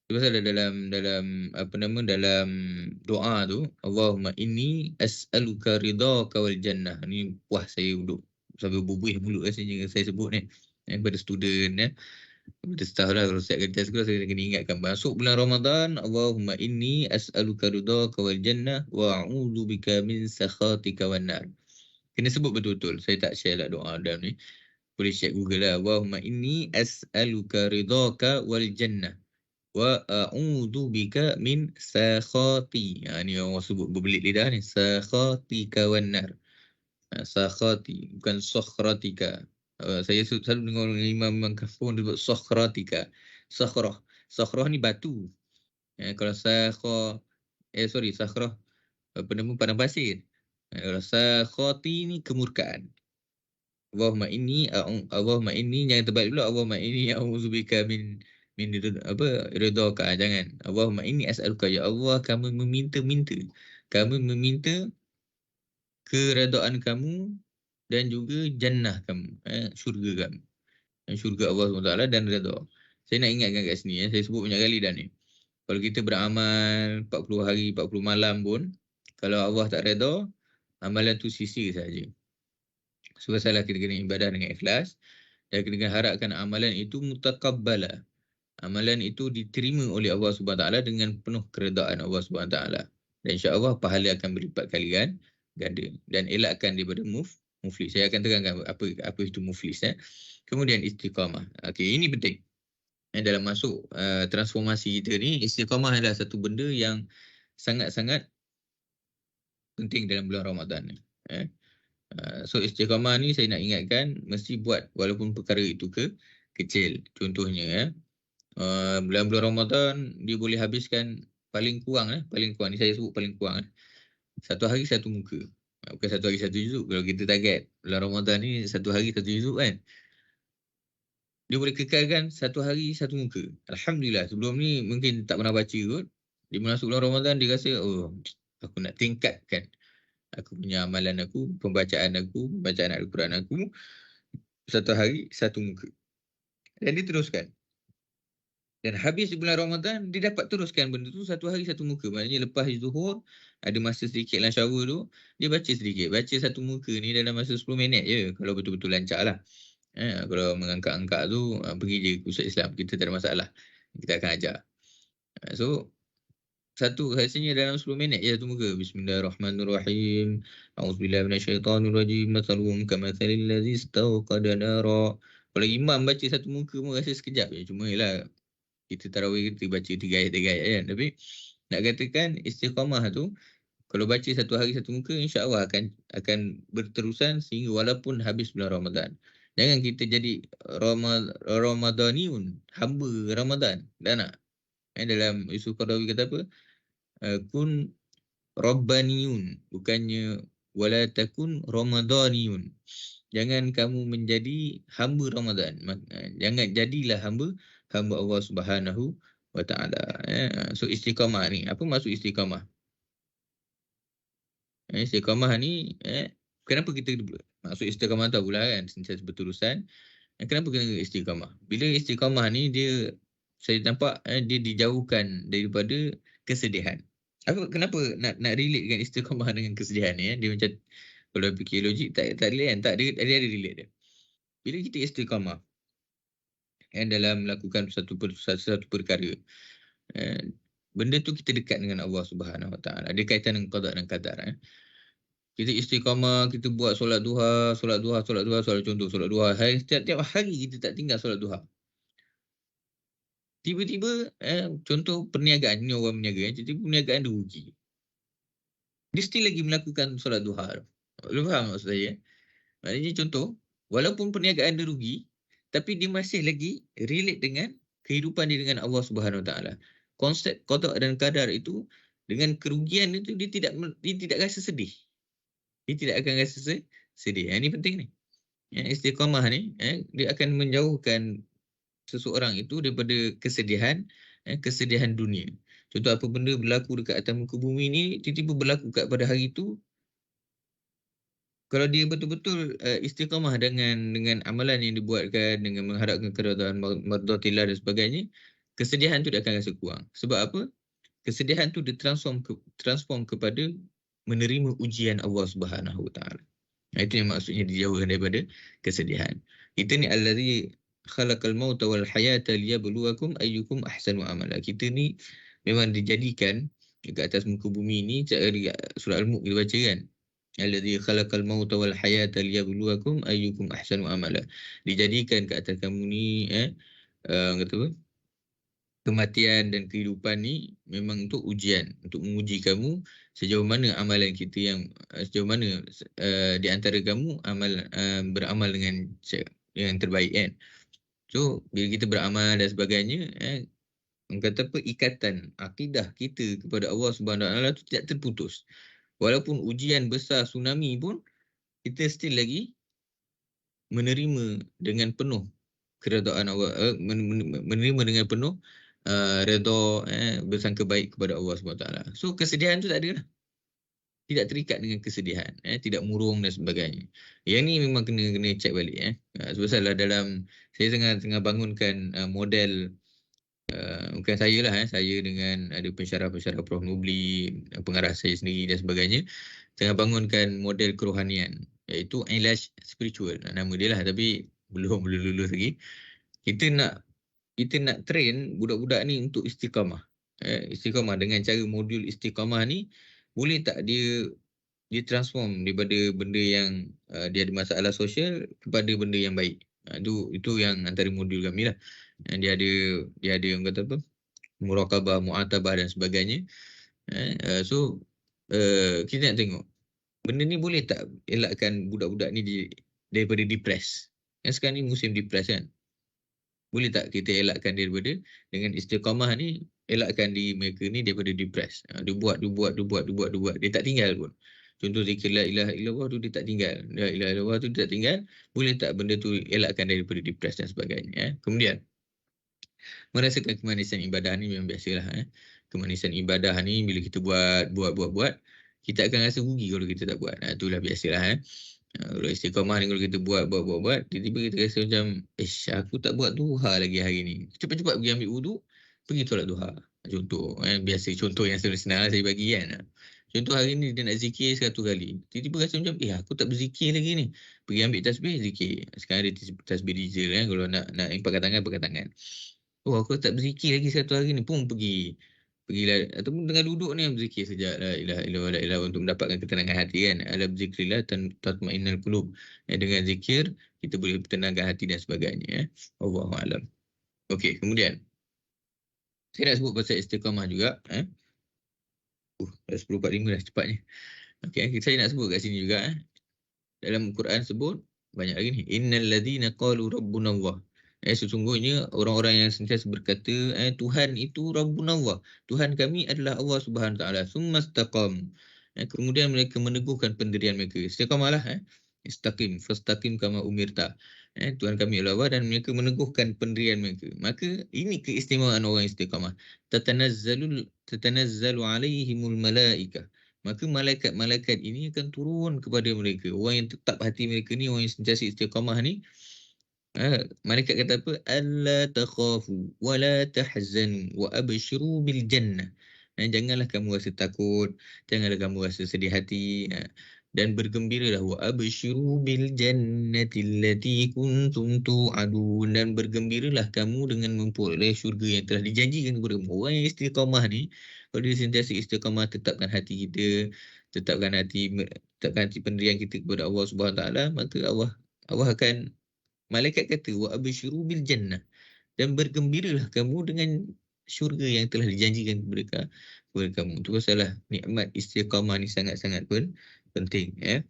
Itu pasal dalam doa tu Allahumma inni as'aluka ridhaka wal jannah. Ni wah saya duduk sampai berbuih mulut rasanya saya sebut ni. Pada student kita tahu lah kalau siap kerja sekolah saya kena ingatkan masuk bulan Ramadan Allahumma inni as'aluka ridhaka wal jannah wa a'udzu bika min sakhatika wan nar. Kena sebut betul-betul. Saya tak share lah doa dalam ni. Boleh check Google lah. Allahumma inni as'aluka ridhaka wal jannah wa a'udzu bika min sakhati. Ni orang sebut berbelit lidah ni. Sakhatika wan nar. Sakhati bukan sakhratika. Saya selalu dengar imam kafir dia sebut sakhratika. Sakhrah ni batu. Kalau sakhrah penemu padang pasir. Kalau sakhati ni kemurkaan. Allahumma inni jangan terbalik pula Allahumma inni a'udzubika min ridhaka. Jangan. Allahumma inni as'aluka ya Allah kami meminta keredaan kamu dan juga jannah kamu, syurga kamu. Syurga Allah SWT dan redha. Saya nak ingatkan kat sini, saya sebut banyak kali dah ni. Kalau kita beramal 40 hari, 40 malam pun, kalau Allah tak redha, amalan tu sia-sia saja. Sebab salah kita kena ibadah dengan ikhlas dan kita harapkan amalan itu mutaqabbala. Amalan itu diterima oleh Allah SWT dengan penuh keredaan Allah SWT. Dan insya-Allah pahala akan berlipat kali ganda dan elakkan daripada muflis. Saya akan terangkan apa itu muflis. Kemudian istiqamah. Okey, ini penting. Dalam masuk transformasi kita ni, istiqamah adalah satu benda yang sangat-sangat penting dalam bulan Ramadan ni. So istiqamah ni saya nak ingatkan mesti buat walaupun perkara itu kecil. Contohnya bulan-bulan Ramadan dia boleh habiskan paling kurang ni saya sebut paling kurang satu hari satu muka. Bukan satu hari satu juzuk. Kalau kita target bulan Ramadan ni satu hari satu juzuk kan, dia boleh kekalkan satu hari satu muka. Alhamdulillah. Sebelum ni mungkin tak pernah baca kot. Dia masuk bulan Ramadan dia rasa aku nak tingkatkan aku punya amalan aku, pembacaan Al-Quran aku satu hari satu muka. Dan dia teruskan. Dan habis bulan Ramadan, dia dapat teruskan benda tu satu hari satu muka. Maknanya lepas zuhur, ada masa sedikit lah shower tu, dia baca sedikit. Baca satu muka ni dalam masa 10 minit je. Kalau betul-betul lancar lah. Kalau mengangkat-angkat tu, pergi je ke Ustaz Islam. Kita tak ada masalah. Kita akan ajar. So, satu rasanya dalam 10 minit je satu muka. Bismillahirrahmanirrahim. A'udzubillahi minasyaitanirrajim. Mathaluhum kamathalil ladzi istawqada nara. Kalau imam baca satu muka pun rasa sekejap je. Cuma ialah kita tarawih kita baca 3 ayat kan. Tapi nak katakan istiqamah tu kalau baca satu hari satu muka insya-Allah akan berterusan sehingga walaupun habis bulan Ramadan. Jangan kita jadi Ramadaniun, hamba Ramadan. Dan nak dalam Yusuf Qaradawi kata apa? Kun Rabbaniun, bukannya wala takun Ramadaniun. Jangan kamu menjadi hamba Ramadan. Jangan jadilah hamba Allah Subhanahu wa Ta'ala. So istiqamah ni, apa maksud istiqamah? Istiqamah ni kenapa kita maksud istiqamah tahu pula kan, sentiasa berterusan. Kenapa kena istiqamah? Bila istiqamah ni saya nampak dia dijauhkan daripada kesedihan. Kenapa nak relate dengan istiqamah dengan kesedihan ni? Dia macam kalau fikir logik tak relate kan? Tak, dia ada relate dia. Bila kita istiqamah dalam melakukan satu perkara, benda tu kita dekat dengan Allah Subhanahu Wa Taala. Ada kaitan dengan qada dan qadar. Kita istiqamah, kita buat solat duha, contoh solat duha. Setiap hari kita tak tinggal solat duha. Tiba-tiba, contoh perniagaan, ni orang berniaga, tiba-tiba perniagaan dia rugi. Dia still lagi melakukan solat duha. Lu faham maksud saya? Maknanya contoh, walaupun perniagaan dia rugi, tapi dia masih lagi relate dengan kehidupan dia dengan Allah Subhanahu Wa Taala. Konsep qada dan qadar itu, dengan kerugian itu dia tidak rasa sedih. Dia tidak akan rasa sedih. Ini penting ni. Istiqamah ni, dia akan menjauhkan seseorang itu daripada kesedihan dunia. Contoh apa benda berlaku dekat atas muka bumi ni, tiba-tiba berlaku pada hari itu, kalau dia betul-betul istiqamah dengan amalan yang dibuatkan, dengan mengharapkan keridaan mardatillah dan sebagainya, kesedihan tu dia akan rasa kurang. Sebab apa? Kesedihan tu transform kepada menerima ujian Allah Subhanahu Wa Taala. Itu yang maksudnya dijauhkan daripada kesedihan. Kita ni allazi khalaqal mauta wal hayata liyabluwakum ayyukum ahsanu amala. Kita ni memang dijadikan dekat atas muka bumi ni, surah Al-Mulk kita baca kan. Allazi khalaqal mauta wal hayata liyabluwakum ayyukum ahsanu amala. Dijadikan kat atas kamu ni kata apa? Kematian dan kehidupan ni memang untuk ujian, untuk menguji kamu sejauh mana amalan kita sejauh mana di antara kamu beramal dengan yang terbaik kan. So bila kita beramal dan sebagainya, orang kata apa, ikatan akidah kita kepada Allah Subhanahu Wa Taala tu tidak terputus. Walaupun ujian besar tsunami pun, kita still lagi menerima dengan penuh keredaan Allah, menerima dengan penuh redha, bersangka baik kepada Allah SWT. So kesedihan tu tak ada lah. Tidak terikat dengan kesedihan, tidak murung dan sebagainya. Yang ni memang kena check balik. Sebab lah dalam saya tengah bangunkan model, bukan saya lah, saya dengan ada pensyarah-pensyarah Prof Nubli, pengarah saya sendiri dan sebagainya, tengah bangunkan model kerohanian, iaitu ilaj spiritual. Nama dia lah, tapi belum lulus lagi. Kita nak train budak-budak ni untuk istiqamah. Istiqamah dengan cara modul istiqamah ni, boleh tak dia transform daripada benda yang dia ada masalah sosial kepada benda yang baik. Itu yang antara modul kami lah. Dia ada yang kata apa, muraqabah, mu'atabah dan sebagainya. So kita nak tengok benda ni boleh tak elakkan budak-budak ni daripada depres. Sekarang ni musim depres kan. Boleh tak kita elakkan dia daripada, dengan istiqamah ni, elakkan diri mereka ni daripada depres. Dia buat. Dia tak tinggal pun. Contoh zikir la ilaha illallah tu dia tak tinggal. La ilaha illallah tu dia tak tinggal. Boleh tak benda tu elakkan daripada depres dan sebagainya. Kemudian, merasakan kemanisan ibadah ni memang biasalah. Kemanisan ibadah ni bila kita buat, kita akan rasa rugi kalau kita tak buat. Itulah biasalah. Kalau istiqamah ni kalau kita buat, tiba-tiba kita rasa macam, aku tak buat duha lagi hari ni. Cepat-cepat pergi ambil wudu, pergi solat duha. Contoh, biasa contoh yang senang saya bagi kan. Contoh hari ni dia nak zikir 100 kali. Tiba-tiba rasa macam, aku tak berzikir lagi ni. Pergi ambil tasbih, zikir. Sekarang ada tasbih diesel kan, kalau nak pakai tangan. Aku tak berzikir lagi 100 hari ni, pun pergilah, ataupun tengah duduk ni berzikir sekejap, la ilaha illallah, untuk mendapatkan ketenangan hati kan. Ala berzikrillah tatma'innal qulub. Dengan zikir kita boleh bertenangkan hati dan sebagainya. Wallahu a'lam. Okey, kemudian saya nak sebut pasal istiqamah juga. 10.45 dah cepatnya. Okey, saya nak sebut kat sini juga. Dalam Quran sebut banyak lagi ni. Innal ladzina qalu rabbuna Allah. Sesungguhnya orang-orang yang sentiasa berkata, Tuhan itu Rabbuna Allah. Tuhan kami adalah Allah Subhanahu Wa Taala. Summastaqam. Kemudian mereka meneguhkan pendirian mereka. Istiqamahlah. Istaqim. Fastaqim kama umirta. Tuhan kami adalah Allah, dan mereka meneguhkan pendirian mereka. Maka ini keistimewaan orang istiqamah. Tatanazzalu alaihimul malaikah. Maka malaikat-malaikat ini akan turun kepada mereka. Orang yang tetap hati mereka ni, orang yang sentiasa istiqamah ni, malaikat kata apa? Alla takhafu wa la tahzanu wa abshiru bil jannah. Janganlah kamu rasa takut, janganlah kamu rasa sedih hati, dan bergembiralah. Wa abshiru bil jannati allati kuntum tu'adun. Dan bergembiralah kamu dengan memperoleh syurga yang telah dijanjikan kepada kamu. Orang yang istiqamah ni, kalau dia sentiasa istiqamah, tetapkan hati kita, tetapkan hati letakkan hati pendirian kita kepada Allah Subhanahu Wa Taala, maka Allah akan, malaikat kata wa abshiru bil jannah, dan bergembiralah kamu dengan syurga yang telah dijanjikan kepada kamu. Itu masalah nikmat istiqamah ni sangat-sangat penting, ya.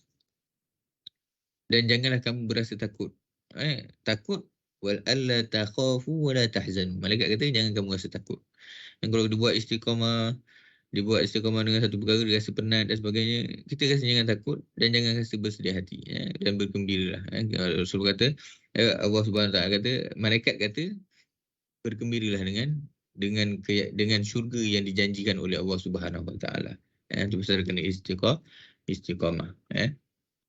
Dan janganlah kamu berasa takut. Takut wal alla takhafu wa la tahzanu. Malaikat kata jangan kamu rasa takut. Dan kalau dia buat istiqamah dengan satu perkara, dia rasa penat dan sebagainya, kita rasa jangan takut dan jangan rasa bersedih hati, ya, dan bergembiralah. Rasul kata, Allah Subhanahu Taala kata, malaikat kata bergembiralah dengan syurga yang dijanjikan oleh Allah Subhanahu Wa Taala. Itu pasal kena istiqamah.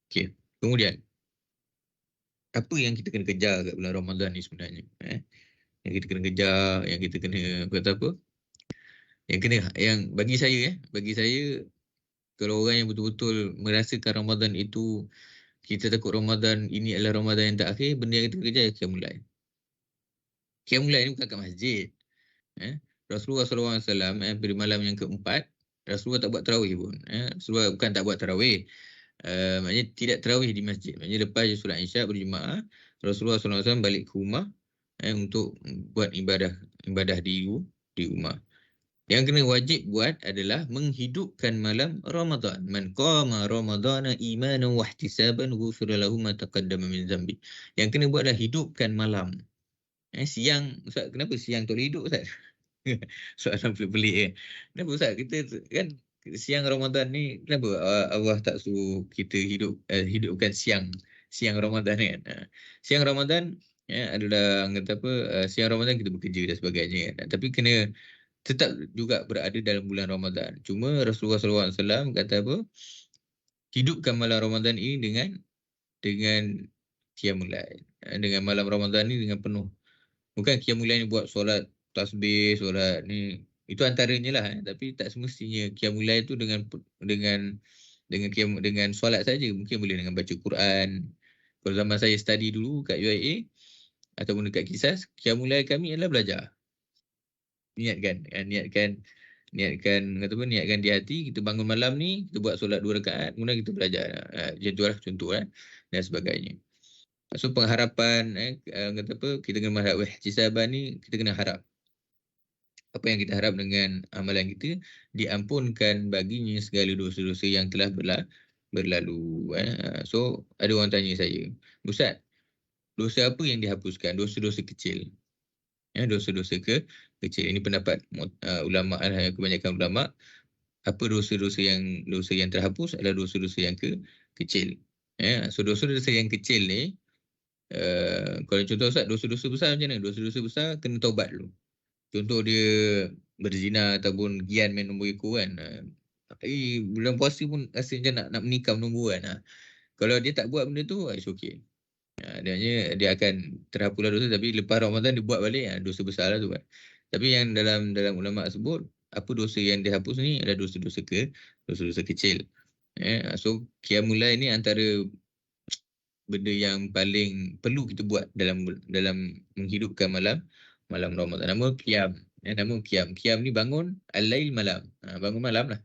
Okey. Kemudian apa yang kita kena kejar kat bulan Ramadan ni sebenarnya? Yang kita kena kejar, yang kita kena kata apa? Yang bagi saya kalau orang yang betul-betul merasakan Ramadan itu, kita takut Ramadan ini adalah Ramadan yang tak akhir, benda yang kita kena kejar Qiyamul Lail. Qiyamul Lail ni bukan kat masjid. Rasulullah SAW pada malam yang keempat, Rasulullah tak buat tarawih pun. Rasulullah bukan tak buat tarawih. Maknanya tidak tarawih di masjid. Maknanya lepas solat Isyak berjemaah, Rasulullah SAW balik ke rumah untuk buat ibadah di rumah. Yang kena wajib buat adalah menghidupkan malam Ramadan. Man qama Ramadana imanan wa ihtisaban ghufira lahu ma taqaddama min dhanbi. Yang kena buat adalah hidupkan malam. Siang, Ustaz, kenapa siang tak boleh hidup, Ustaz? Soalan pelik-pelik. Kenapa, Ustaz? Kita kan siang Ramadan ni, kenapa Allah tak suruh kita hidupkan siang Ramadan kan? Siang Ramadan adalah kata apa? Siang Ramadan kita bekerja dan sebagainya kan? Tapi kena tetap juga berada dalam bulan Ramadan. Cuma Rasulullah SAW kata apa? Hidupkan malam Ramadan ini dengan Qiyamul Lail. Dengan malam Ramadan ni dengan penuh. Bukan Qiyamul Lail ni buat solat tasbih, solat ni, itu antaranya lah. Tapi tak semestinya Qiyamul Lail tu dengan solat saja. Mungkin boleh dengan baca Quran. Kalau zaman saya study dulu kat UIA ataupun dekat Kisas, Qiyamul Lail kami adalah belajar. Niatkan di hati, kita bangun malam ni, kita buat solat 2 rakaat, kemudian kita belajar. Contoh dan sebagainya. So pengharapan kita kena mengharap ihtisaban ni, kita kena harap apa yang kita harap dengan amalan kita diampunkan baginya segala dosa-dosa yang telah berlalu. So ada orang tanya saya, Ustaz, dosa apa yang dihapuskan? Dosa-dosa kecil. Dosa-dosa kecil. Ini pendapat ulama, kebanyakan ulama. Apa dosa yang terhapus adalah dosa-dosa yang kecil. So dosa-dosa yang kecil ni, kalau contoh Ustaz, dosa-dosa besar macam mana? Dosa-dosa besar kena taubat dulu. Contoh dia berzina ataupun gian main nombor ekor kan. Bulan puasa pun rasa macam nak menikam nombor kan. Kalau dia tak buat benda tu, it's okay. Dia akan terhapuslah dosa, tapi lepas Ramadan dia buat balik, dosa besar lah tu kan. Tapi yang dalam ulama sebut, apa dosa yang dihapus ni adalah dosa-dosa kecil. So Qiyamul Lail ni antara benda yang paling perlu kita buat dalam menghidupkan malam Ramadan. Nama Qiyam. Qiyam ni bangun, al-lail malam. Bangun malam lah.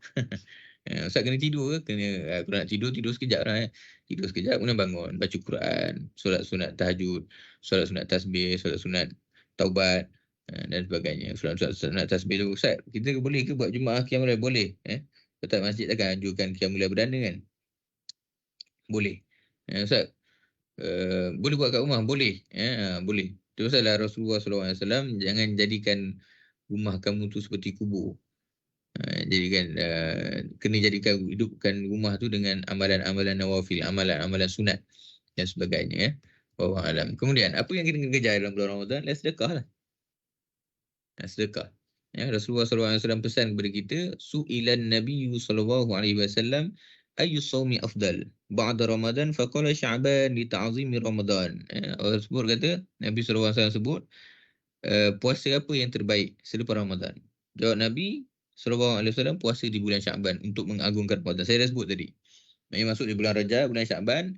Ustaz kena tidur ke? Kalau nak tidur sekejap lah. Tidur sekejap, kemudian bangun. Baca Quran, solat sunat tahajud, solat sunat tasbih, solat sunat taubat dan sebagainya. Solat sunat tasbih tu, Ustaz, kita boleh ke buat jemaah Qiyamul Lail? Boleh. Ustaz masjid takkan anjurkan Qiyamul Lail berdana kan? Boleh. Ustaz, boleh buat kat rumah? Boleh. Boleh. Itu pasal Rasulullah SAW jangan jadikan rumah kamu tu seperti kubur. Kena jadikan hidupkan rumah tu dengan amalan-amalan nawafil, amalan-amalan sunat dan sebagainya. Wallahu alam. Kemudian apa yang kita kena kejar dalam bulan Ramadan? Sedekah lah. Sedekah. Rasulullah SAW pesan kepada kita, su'ilan Nabi SAW ayu sawmi afdal ba'da Ramadan faqala Sya'ban li ta'zimi Ramadan. Allah sebut, kata Nabi SAW sebut, puasa apa yang terbaik selepas Ramadan? Jawab Nabi SAW, puasa di bulan Sya'ban untuk mengagungkan Ramadan. Saya dah sebut tadi. Maksud di bulan Rajab, bulan Sya'ban,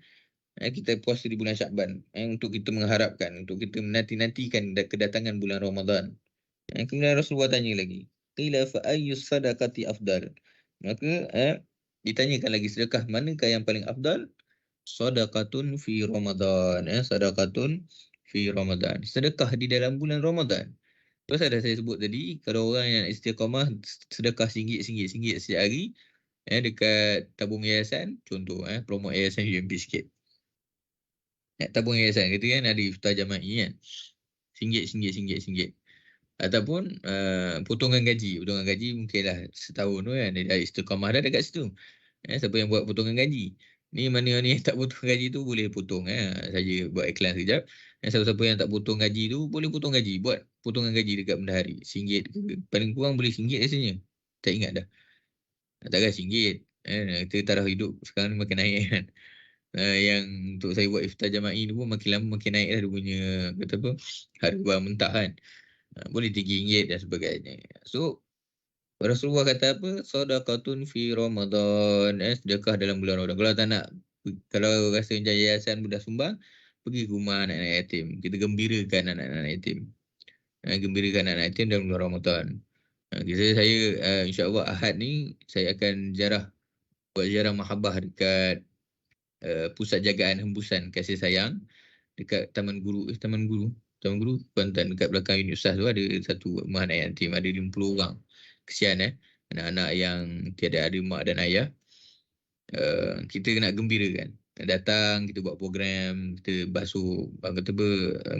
kita puasa di bulan Sya'ban untuk kita mengharapkan, untuk kita menanti-nantikan kedatangan bulan Ramadan. Kemudian Rasulullah tanya lagi, qila fa ayyu sadaqati afdal? Maka ditanyakan lagi sedekah manakah yang paling afdal? Sadaqatun fi Ramadan. Sadaqatun fi Ramadan. Sedekah di dalam bulan Ramadan. Terus ada saya sebut tadi, kalau orang yang istiqamah sedekah RM1 setiap hari, dekat tabung yayasan, contoh, promote yayasan UMP sikit. Tabung yayasan kata kan ada iftar jama'i kan. RM1. Ataupun potongan gaji. Potongan gaji mungkinlah setahun tu kan. Dia istiqamah dah dekat situ. Siapa yang buat potongan gaji. Ni mana ni yang tak potong gaji tu boleh potong. Saya buat iklan sekejap. Siapa-siapa yang tak potong gaji tu boleh potong gaji. Buat potongan gaji dekat bendahari. RM1 ke. Paling kurang boleh RM1 rasanya. Tak ingat dah. Takkan RM1. Kita taraf hidup sekarang ni makin naik kan. Yang untuk saya buat iftar jama'i ni pun makin lama makin naik lah dia punya kata apa, harga barang mentah kan. Boleh RM3 dan sebagainya. So Rasulullah kata apa? Sadaqatun fi Ramadan. Sedekah dalam bulan Ramadan. Kalau tak nak, kalau rasa macam yayasan dah sumbang, pergi ke rumah anak-anak yatim. Kita gembirakan anak-anak yatim. Gembirakan anak-anak yatim dalam bulan Ramadan. Saya insya-Allah Ahad ni saya akan buat ziarah mahabbah dekat pusat jagaan hembusan kasih sayang dekat Taman Guru Kuantan, dekat belakang Unit Ustaz tu ada satu rumah anak yatim, ada 50 orang. Kesian anak-anak yang tiada ada mak dan ayah. Kita nak gembirakan. Datang, kita buat program, kita basuh,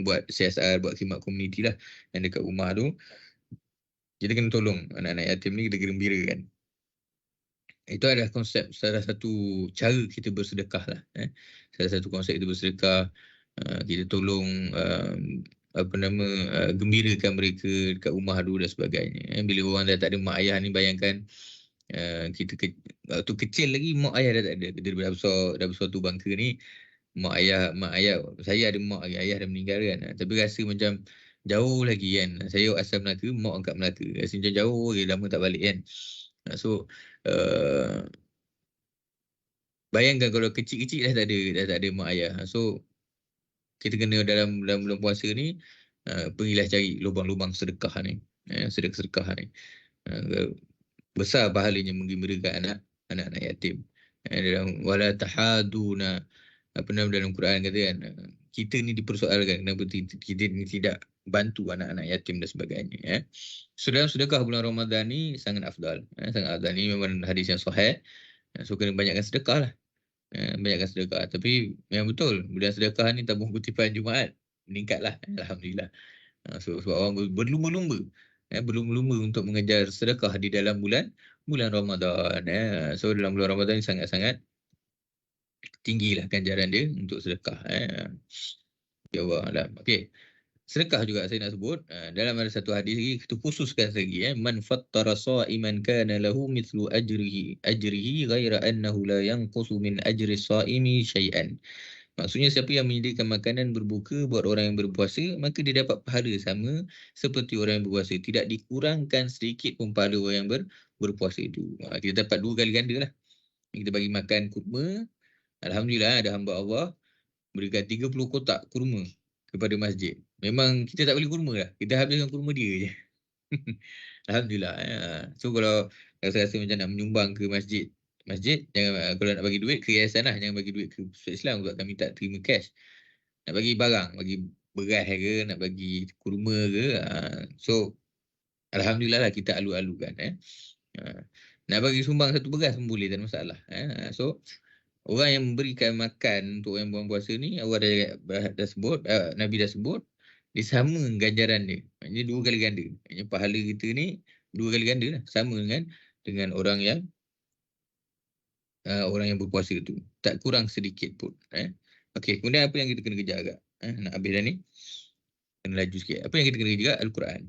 buat CSR, buat khidmat komuniti lah yang dekat rumah tu. Kita kena tolong anak-anak yatim ni, kita gembirakan. Itu adalah konsep, salah satu cara kita bersedekah lah. Salah satu konsep kita bersedekah. Kita tolong gembirakan mereka dekat rumah dulu dan sebagainya. Bila orang dah tak ada mak ayah ni, bayangkan kita waktu kecil lagi mak ayah dah tak ada. Kita dah besar tu bangka ni, mak ayah saya ada mak, ayah dah meninggal kan. Tapi rasa macam jauh lagi kan. Saya asal Melaka, mak angkat Melaka. Rasa macam jauh lagi, lama tak balik kan. So bayangkan kalau kecil-kecil dah tak ada mak ayah. So kita kena dalam bulan puasa ni pergilah cari lubang-lubang sedekah ni. Sedekah ni. Besar pahalanya menggembirakan anak-anak yatim. Dalam wala tahaduna, dalam Quran kata kan, kita ni dipersoalkan kenapa kita ni tidak bantu anak-anak yatim dan sebagainya. So dalam sedekah bulan Ramadan ni sangat afdal. Sangat afdal ni memang hadis yang sahih. So kena banyakkan sedekah lah. Banyakkan sedekah. Tapi memang betul, bulan sedekah ni tabung kutipan Jumaat meningkatlah. Alhamdulillah. So sebab orang berlumba-lumba untuk mengejar sedekah di dalam bulan Ramadan. So dalam bulan Ramadan ni sangat-sangat tinggilah ganjaran dia untuk sedekah. Ya Allah. Okey. Sedekah juga saya nak sebut. Dalam ada satu hadis lagi, kita khususkan lagi. Man fattara sa'iman kana lahu mithlu ajrihi ghaira annahu la yanqusu min ajri sa'imi syai'an. Maksudnya siapa yang menyediakan makanan berbuka buat orang yang berpuasa, maka dia dapat pahala sama seperti orang yang berpuasa. Tidak dikurangkan sedikit pun pahala orang yang berpuasa itu. Kita dapat 2 kali ganda lah. Kita bagi makan kurma. Alhamdulillah ada hamba Allah berikan 30 kotak kurma kepada masjid. Memang kita tak beli kurma lah. Kita habiskan kurma dia je. Alhamdulillah. So kalau saya rasa macam nak menyumbang ke masjid, jangan, kalau nak bagi duit ke yayasan lah, jangan bagi duit ke Pusat Islam sebab kami tak terima cash. Nak bagi barang, bagi beras ke, nak bagi kurma ke. So alhamdulillah lah kita alu-alukan. Nak bagi sumbang satu beras pun boleh, tak ada masalah. So orang yang memberikan makan untuk yang bulan puasa ni, Allah dah sebut, Nabi dah sebut, dia sama ganjaran dia. Maksudnya 2 kali ganda. Maksudnya pahala kita ni 2 kali ganda lah. Sama dengan orang yang berpuasa tu. Tak kurang sedikit pun. Okey, kemudian apa yang kita kena kejar agak? Nak habis dah ni. Kena laju sikit. Apa yang kita kena kejar? Al-Quran.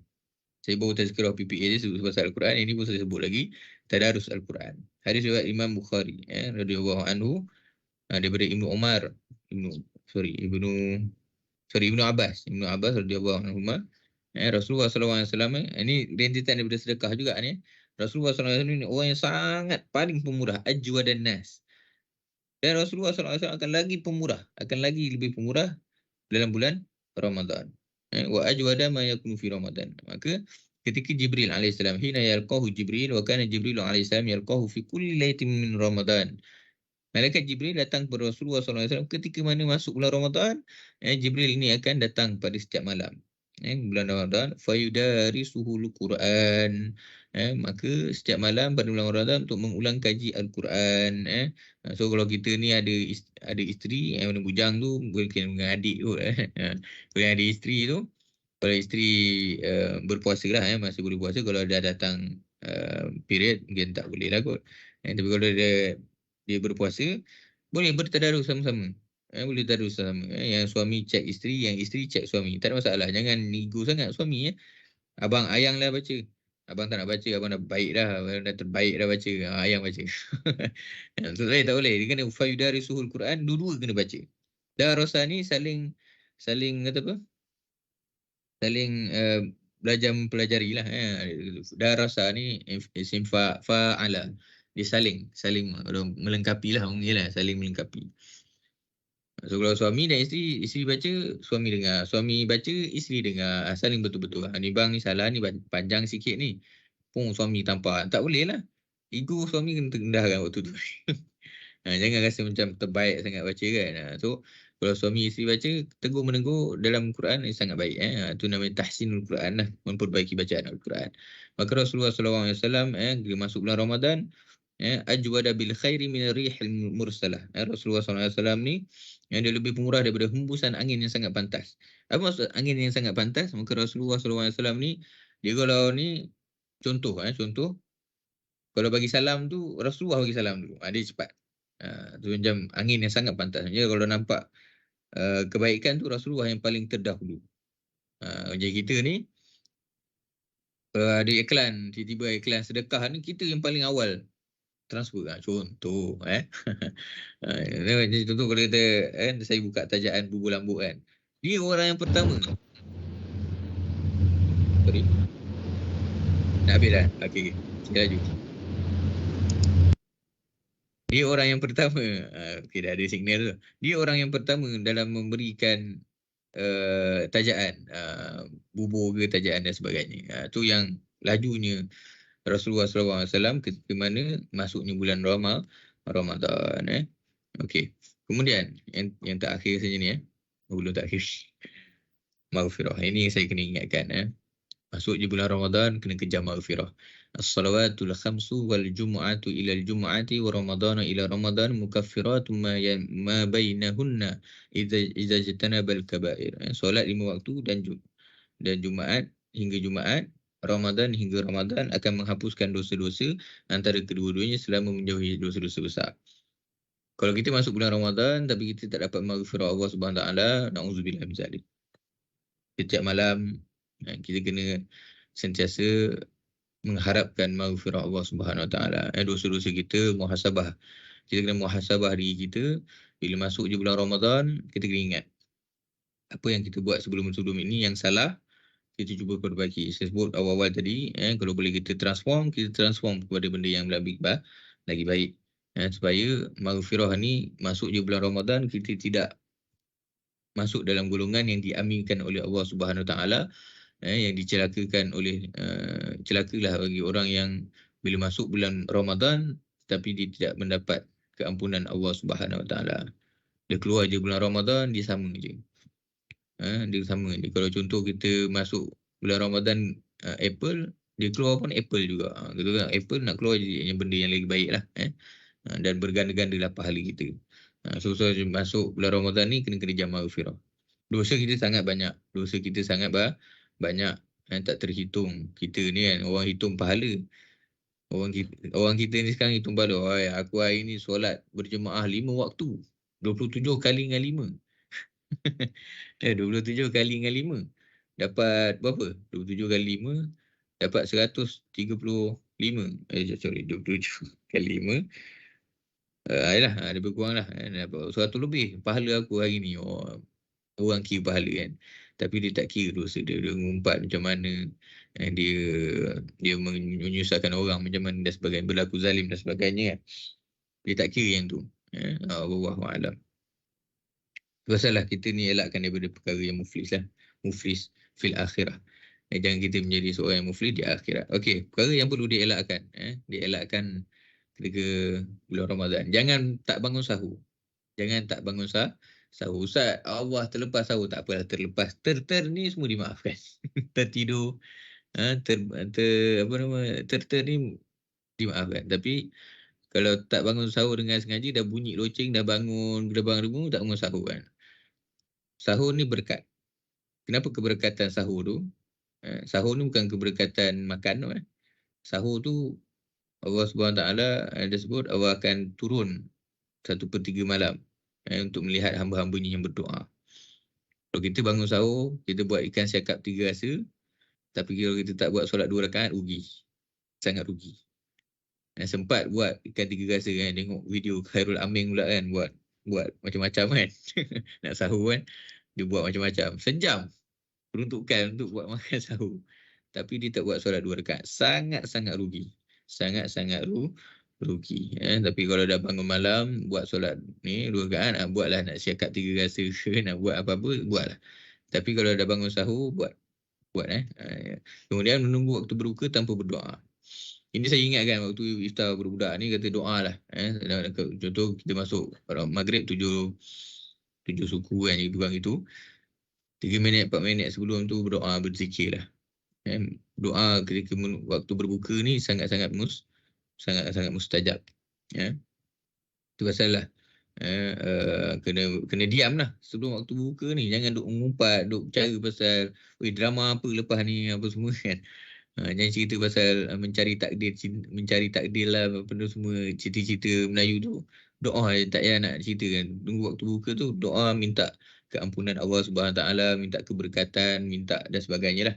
Saya baru tazkirah PPA je sebut pasal Al-Quran. Ini pun saya sebut lagi. Tadarus Al-Quran. Hadis riwayat Imam Bukhari. Radhiyallahu anhu. Daripada Ibnu Abbas radhiyallahu anhu. Rasulullah SAW, ini rentetan daripada sedekah juga ni. Rasulullah SAW ni orang yang sangat paling pemurah, ajwadan nas. Dan Rasulullah SAW akan lagi lebih pemurah dalam bulan Ramadan. Wa ajwada ma yakunu fi Ramadan. Maka ketika Jibril alaihissalam, hina yalqahu Jibril wa kana Jibril alaihissalam yalqahu fi kulli lailatin min Ramadan. Malaikat Jibril datang kepada Rasulullah SAW ketika mana masuk bulan Ramadan. Jibril ini akan datang pada setiap malam. Bulan Ramadan, fayudarisuhul Quran. Maka setiap malam pada bulan Ramadan untuk mengulang kaji Al-Quran. So kalau kita ni ada isteri, mana bujang tu, mungkin dengan adik tu. Kalau yang ada isteri tu, kalau isteri berpuasa lah, masih boleh puasa. Kalau dah datang period, mungkin tak boleh lah kot. Tapi kalau dia berpuasa, boleh bertadarus sama-sama. Boleh tadarus sama. Yang suami cek isteri, yang isteri cek suami. Tak ada masalah. Jangan ego sangat suami. Abang ayang lah baca. Abang tak nak baca, abang dah baik dah. Abang dah terbaik dah baca. Ayang baca. Untuk saya tak boleh. Dia kena fayudarisuhul Quran, dua-dua kena baca. Darasa ni saling kata apa? Saling belajar mempelajari lah. Darasa ni isim fa'ala. Dia saling melengkapi lah, saling melengkapi. So kalau suami dan isteri baca, suami dengar, suami baca, isteri dengar, saling betul-betul. Ni bang ni salah, ni panjang sikit ni. Pun suami tampak, tak boleh lah. Ego suami kena terendahkan waktu tu. Jangan rasa macam terbaik sangat baca kan. So kalau suami isteri baca, tegur-menegur dalam Quran ni sangat baik. Itu namanya tahsinul Quran lah, memperbaiki bacaan Al-Quran. Maka Rasulullah SAW bila masuk bulan Ramadan, ajwada bil khairi min rihil mursalah. Rasulullah SAW ni dia lebih pemurah daripada hembusan angin yang sangat pantas. Apa maksud angin yang sangat pantas? Maka Rasulullah SAW ni, dia kalau ni contoh kalau bagi salam tu, Rasulullah bagi salam dulu. Dia cepat. Tu macam angin yang sangat pantas. Jadi kalau nampak kebaikan tu, Rasulullah yang paling terdahulu. Jadi kita ni, ada iklan, tiba-tiba iklan sedekah ni, kita yang paling awal transfer. Contoh. Jadi contoh kalau kita, saya buka tajaan bubur lambuk kan. Dia orang yang pertama. Sorry. Nak habis dah? Okey. Sekali lagi. Dia orang yang pertama. Okey, dah ada signal tu. Dia orang yang pertama dalam memberikan tajaan, bubur ke tajaan dan sebagainya. Tu yang lajunya Rasulullah SAW ketika mana masuknya bulan Ramadan. Okey. Kemudian yang terakhir saja ni belum terakhir. Maghfirah. Ini saya kena ingatkan. Masuk je bulan Ramadan, kena kejar maghfirah. As-salawatul khamsu wal jumu'atu ila al-jumu'ati wa ramadana ila ramadan mukaffiratun ma bainahunna idza jatanaba al-kaba'ir. Solat 5 waktu dan Jumaat hingga Jumaat, Ramadan hingga Ramadan akan menghapuskan dosa-dosa antara kedua-duanya selama menjauhi dosa-dosa besar. Kalau kita masuk bulan Ramadan tapi kita tak dapat maghfirah Allah Subhanahu Wa Taala, na'udzubillah min zalik. Setiap malam kita kena sentiasa mengharapkan maghfirah Allah Subhanahu Wa Taala. Dosa-dosa kita, muhasabah. Kita kena muhasabah diri kita. Bila masuk je bulan Ramadan, kita kena ingat apa yang kita buat sebelum-sebelum ini yang salah, kita cuba perbaiki. Saya sebut awal-awal tadi, kalau boleh kita transform kepada benda yang lebih lagi baik. Supaya maghfirah ni masuk je bulan Ramadan, kita tidak masuk dalam golongan yang diaminkan oleh Allah Subhanahu Wa Taala, yang dicelakakan oleh celakalah bagi orang yang bila masuk bulan Ramadan tapi dia tidak mendapat keampunan Allah Subhanahu Wa Taala. Dia keluar je bulan Ramadan, dia sama je. Dia sama je. Kalau contoh kita masuk bulan Ramadan April, dia keluar pun April juga. Kita kan April nak keluar je yang benda yang lagi baik lah. Dan berganda-ganda lah pahala kita. So masuk bulan Ramadan ni kena jama maghfirah. Dosa kita sangat banyak. Banyak tak terhitung. Kita ni kan orang hitung pahala. Orang kita ni sekarang hitung pahala. Aku hari ni solat berjemaah 5 waktu. 27 kali dengan 5. 27 kali dengan 5. Dapat berapa? 27 kali 5. Dapat 135. Sorry, 27 kali 5. Ayolah, ada berkurang lah. Dapat 100 lebih. Pahala aku hari ni. Orang kira pahala kan. Tapi dia tak kira dosa dia. Dia mengumpat macam mana. Dia menyusahkan orang macam mana dan sebagainya. Berlaku zalim dan sebagainya kan. Dia tak kira yang tu. Wallahualam. Pasal lah kita ni elakkan daripada perkara yang muflis lah. Muflis fil akhirah. Jangan kita menjadi seorang yang muflis di akhirat. Okey, perkara yang perlu dielakkan. Dielakkan ketika bulan Ramadan. Jangan tak bangun sahur. Jangan tak bangun sahur. Ustaz, Allah terlepas sahur. Tak apalah terlepas. Ni semua dimaafkan. Tertidur. Apa nama, ni dimaafkan. Tapi kalau tak bangun sahur dengan sengaja, dah bunyi loceng, dah bangun gerbang-gerbang, tak bangun sahur kan. Sahur ni berkat. Kenapa keberkatan sahur tu? Sahur ni bukan keberkatan makan tu. Sahur tu Allah SWT ada sebut Allah akan turun 1/3 malam untuk melihat hamba-hambanya yang berdoa. Kalau kita bangun sahur, kita buat ikan siakap 3 rasa, tapi kalau kita tak buat solat 2 rakaat, rugi. Sangat rugi. Sempat buat ikan 3 rasa kan, tengok video Khairul Amin pula kan, buat macam-macam kan. Nak sahur kan, dia buat macam-macam. Sejam peruntukan untuk buat makan sahur. Tapi dia tak buat solat 2 rakaat. Sangat-sangat rugi. Sangat-sangat rugi. Tapi kalau dah bangun malam, buat solat ni 2 rakaat, buatlah. Nak siakap 3 rasa ke, nak buat apa-apa, buatlah. Tapi kalau dah bangun sahur, buat. Kemudian menunggu waktu berbuka tanpa berdoa. Ini saya ingatkan waktu iftar budak-budak ni kata doa lah. Contoh kita masuk maghrib 7 suku kan, kurang itu. 3 minit, 4 minit sebelum tu berdoa, berzikir lah. Doa ketika waktu berbuka ni sangat-sangat mustajab. Itu pasal lah. Kena diam lah sebelum waktu buka ni. Jangan duk mengumpat, duk bercara pasal drama apa lepas ni, apa semua kan. Jangan cerita pasal mencari takdir lah, benda semua, cerita-cerita Melayu tu. Doa tak payah nak cerita kan. Tunggu waktu buka tu, doa minta keampunan Allah SWT, minta keberkatan, minta dan sebagainya lah.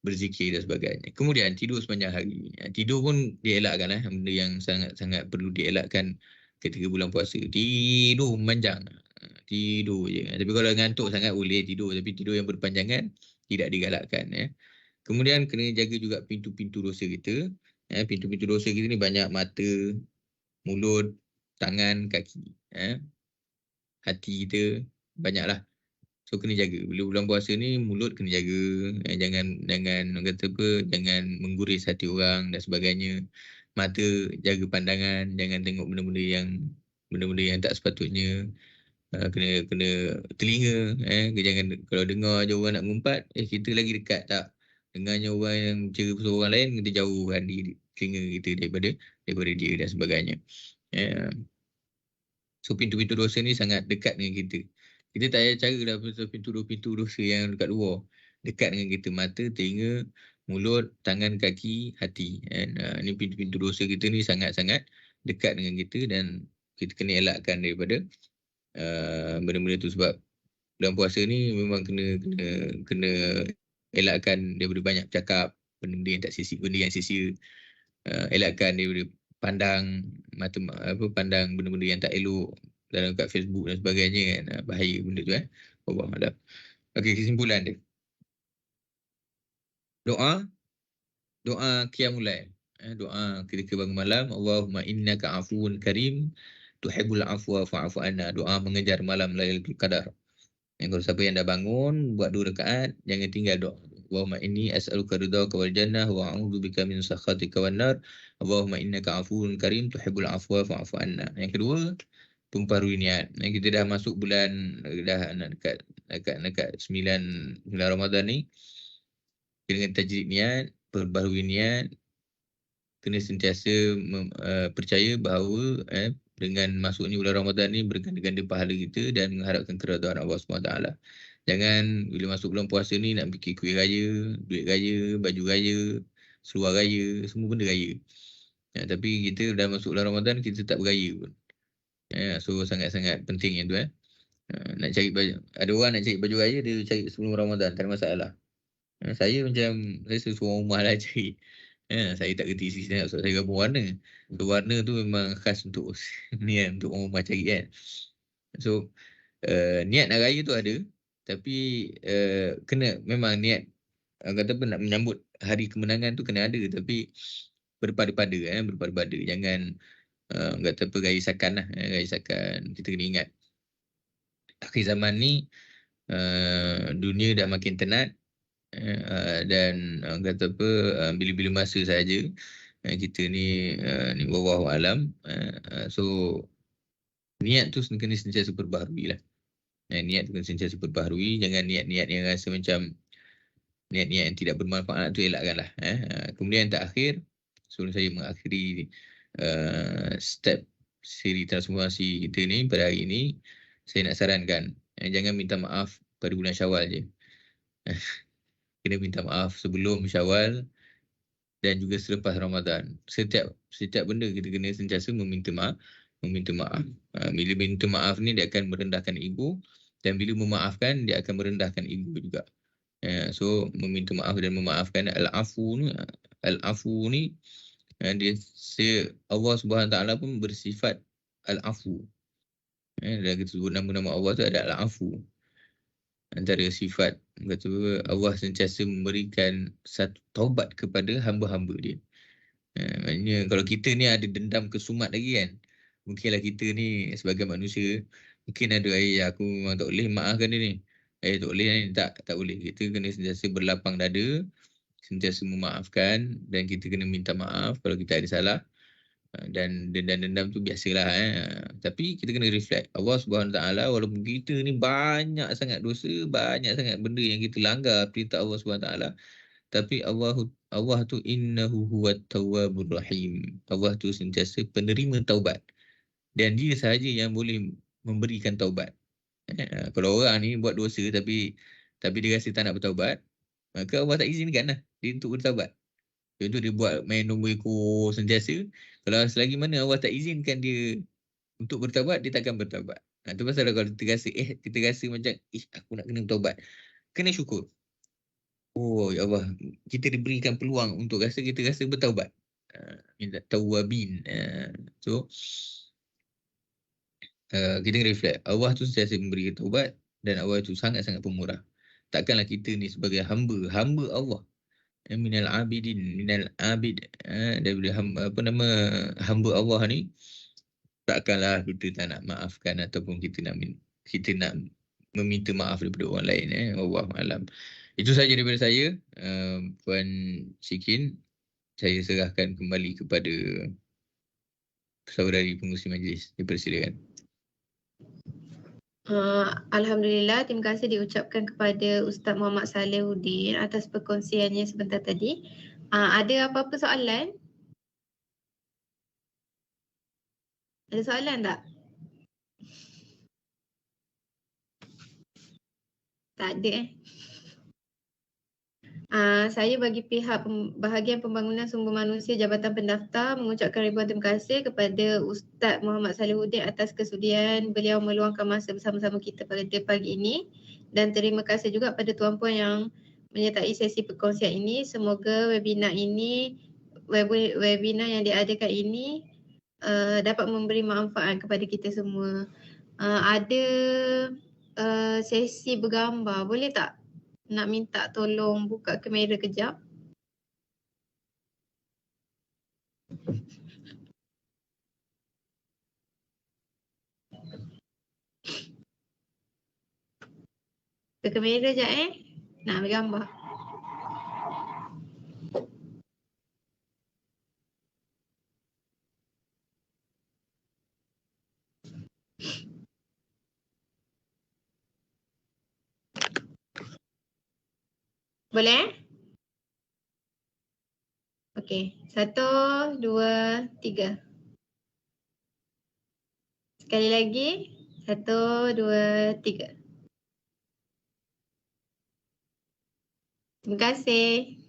Berzikir dan sebagainya. Kemudian tidur sepanjang hari. Tidur pun dielakkan lah. Benda yang sangat-sangat perlu dielakkan ketika bulan puasa. Tidur memanjang. Tidur je. Tapi kalau ngantuk sangat boleh tidur. Tapi tidur yang berpanjangan tidak digalakkan. Kemudian kena jaga juga pintu-pintu dosa kita. Pintu-pintu dosa kita ni banyak: mata, mulut, tangan, kaki. Hati kita banyaklah. So kena jaga. Bila bulan puasa ni mulut kena jaga. Jangan kata apa, jangan mengguris hati orang dan sebagainya. Mata jaga pandangan, jangan tengok benda-benda yang tak sepatutnya. Kena telinga, jangan kalau dengar je orang nak ngumpat, kita lagi dekat tak. Dengarnya orang yang cerita pasal orang lain, kita jauhkan di telinga kita daripada dia dan sebagainya. So pintu-pintu dosa ni sangat dekat dengan kita. Kita tak payah carilah pasal pintu dosa yang dekat luar. Dekat dengan kita, mata, telinga, mulut, tangan, kaki, hati. Ni pintu-pintu dosa kita ni sangat-sangat dekat dengan kita dan kita kena elakkan daripada benda-benda tu. Sebab bulan puasa ni memang kena elakkan daripada banyak bercakap, benda-benda yang tak sia-sia, benda yang sia-sia. Elakkan daripada pandang benda-benda yang tak elok dalam kat Facebook dan sebagainya kan. Bahaya benda tu Allah Alam. Okey, kesimpulan dia. Doa qiyamul lail. Doa ketika bangun malam, Allahumma innaka afuwun karim tuhibbul afwa fa'fu anna. Doa mengejar malam Lailatul Qadar. Kalau siapa yang dah bangun buat 2 rakaat, jangan tinggal doa. Allahumma inni as'aluka ridhaka wal jannah wa a'udzubika min sakhatika wan nar. Allahumma innaka afuwun karim tuhibbul afwa fa'fu anna. Yang kedua, tumparui niat. Kita dah masuk bulan, dah nak dekat 9 Ramadan ni. Dengan tajdid niat, perbaharui niat, kena sentiasa percaya bahawa dengan masuknya bulan Ramadan ni berganda-ganda pahala kita dan mengharapkan keredaan Allah SWT. Jangan bila masuk bulan puasa ni nak fikir kuih raya, duit raya, baju raya, seluar raya, semua benda raya. Tapi kita dah masuk bulan Ramadan, kita tak berraya pun. So sangat-sangat penting yang tu. Nak cari baju, ada orang nak cari baju raya, dia cari sebelum Ramadan, tak ada masalah. Saya suruh rumah lah cari. Saya tak kerti isi saya apa warna. So, warna tu memang khas untuk ni kan, untuk orang rumah cari kan. So niat nak raya tu ada, tapi kena memang niat kata apa, nak menyambut hari kemenangan tu kena ada, tapi berpada-pada jangan kata apa, gaya sakan lah. Gaya sakan, kita kena ingat akhir zaman ni dunia dah makin tenat. Dan kata apa, bila-bila masa saja kita ni wallahu alam. So niat tu kena sentiasa perbaharui lah. Niat tu kena sentiasa perbaharui. Jangan niat-niat yang rasa macam niat-niat yang tidak bermanfaat tu elakkan lah. Kemudian yang terakhir, sebelum saya mengakhiri step siri transformasi kita ni pada hari ini, saya nak sarankan jangan minta maaf pada bulan Syawal je. Kena minta maaf sebelum Syawal dan juga selepas Ramadan. Setiap benda kita kena sentiasa meminta maaf. Bila minta maaf ni dia akan merendahkan ego, dan bila memaafkan dia akan merendahkan ego juga. So meminta maaf dan memaafkan, al-afu ni Allah Subhanahu Taala pun bersifat al-afu. Dan kita sebut nama-nama Allah tu ada al-afu. Antara sifat kata Allah sentiasa memberikan satu taubat kepada hamba-hamba dia. Maknanya kalau kita ni ada dendam kesumat lagi kan, mungkinlah kita ni sebagai manusia mungkin ada aku memang tak boleh maafkan dia ni. Tak boleh ni, tak boleh. Kita kena sentiasa berlapang dada, sentiasa memaafkan, dan kita kena minta maaf kalau kita ada salah. Dan dendam tu biasalah. Tapi kita kena reflect. Allah Subhanahu Taala, walaupun kita ni banyak sangat dosa, banyak sangat benda yang kita langgar perintah Allah Subhanahu Taala, tapi Allah tu innahu huwat tawwabur rahim. Allah tu sentiasa penerima taubat. Dan dia sahaja yang boleh memberikan taubat. Kalau orang ni buat dosa tapi dia rasa tak nak bertaubat, maka Allah tak izinkan lah dia untuk bertaubat. Contoh dia buat main nombor ekor sentiasa, kalau selagi mana Allah tak izinkan dia untuk bertaubat, dia takkan bertaubat. Itu pasal kalau kita rasa macam aku nak kena bertaubat, kena syukur. Oh ya Allah, kita diberikan peluang untuk kita rasa bertaubat. Minta tawabin. So kita reflect. Allah tu sentiasa memberi taubat, dan Allah tu sangat-sangat pemurah. Takkanlah kita ni sebagai hamba Allah, minal abid daripada hamba Allah ni, takkanlah kita tak nak maafkan ataupun kita nak meminta maaf daripada orang lain. Wallahu alam. Itu saja daripada saya, Puan Syikin. Saya serahkan kembali kepada saudari pengurusi majlis. Dipersilakan. Alhamdulillah, terima kasih diucapkan kepada Ustaz Muhammad Salihuddin atas perkongsiannya sebentar tadi. Ada apa-apa soalan? Ada soalan tak? Tak ada saya bagi pihak bahagian pembangunan sumber manusia Jabatan Pendaftar mengucapkan ribuan terima kasih kepada Ustaz Muhammad Salihuddin atas kesudian beliau meluangkan masa bersama-sama kita pada pagi ini, dan terima kasih juga pada tuan-puan yang menyertai sesi perkongsian ini. Semoga webinar yang diadakan ini dapat memberi manfaat kepada kita semua. Ada sesi bergambar, boleh tak? Nak minta tolong buka kamera kejap. Buka kamera sekejap nak bergambar. Boleh? Okey, 1, 2, 3. Sekali lagi, 1, 2, 3. Terima kasih.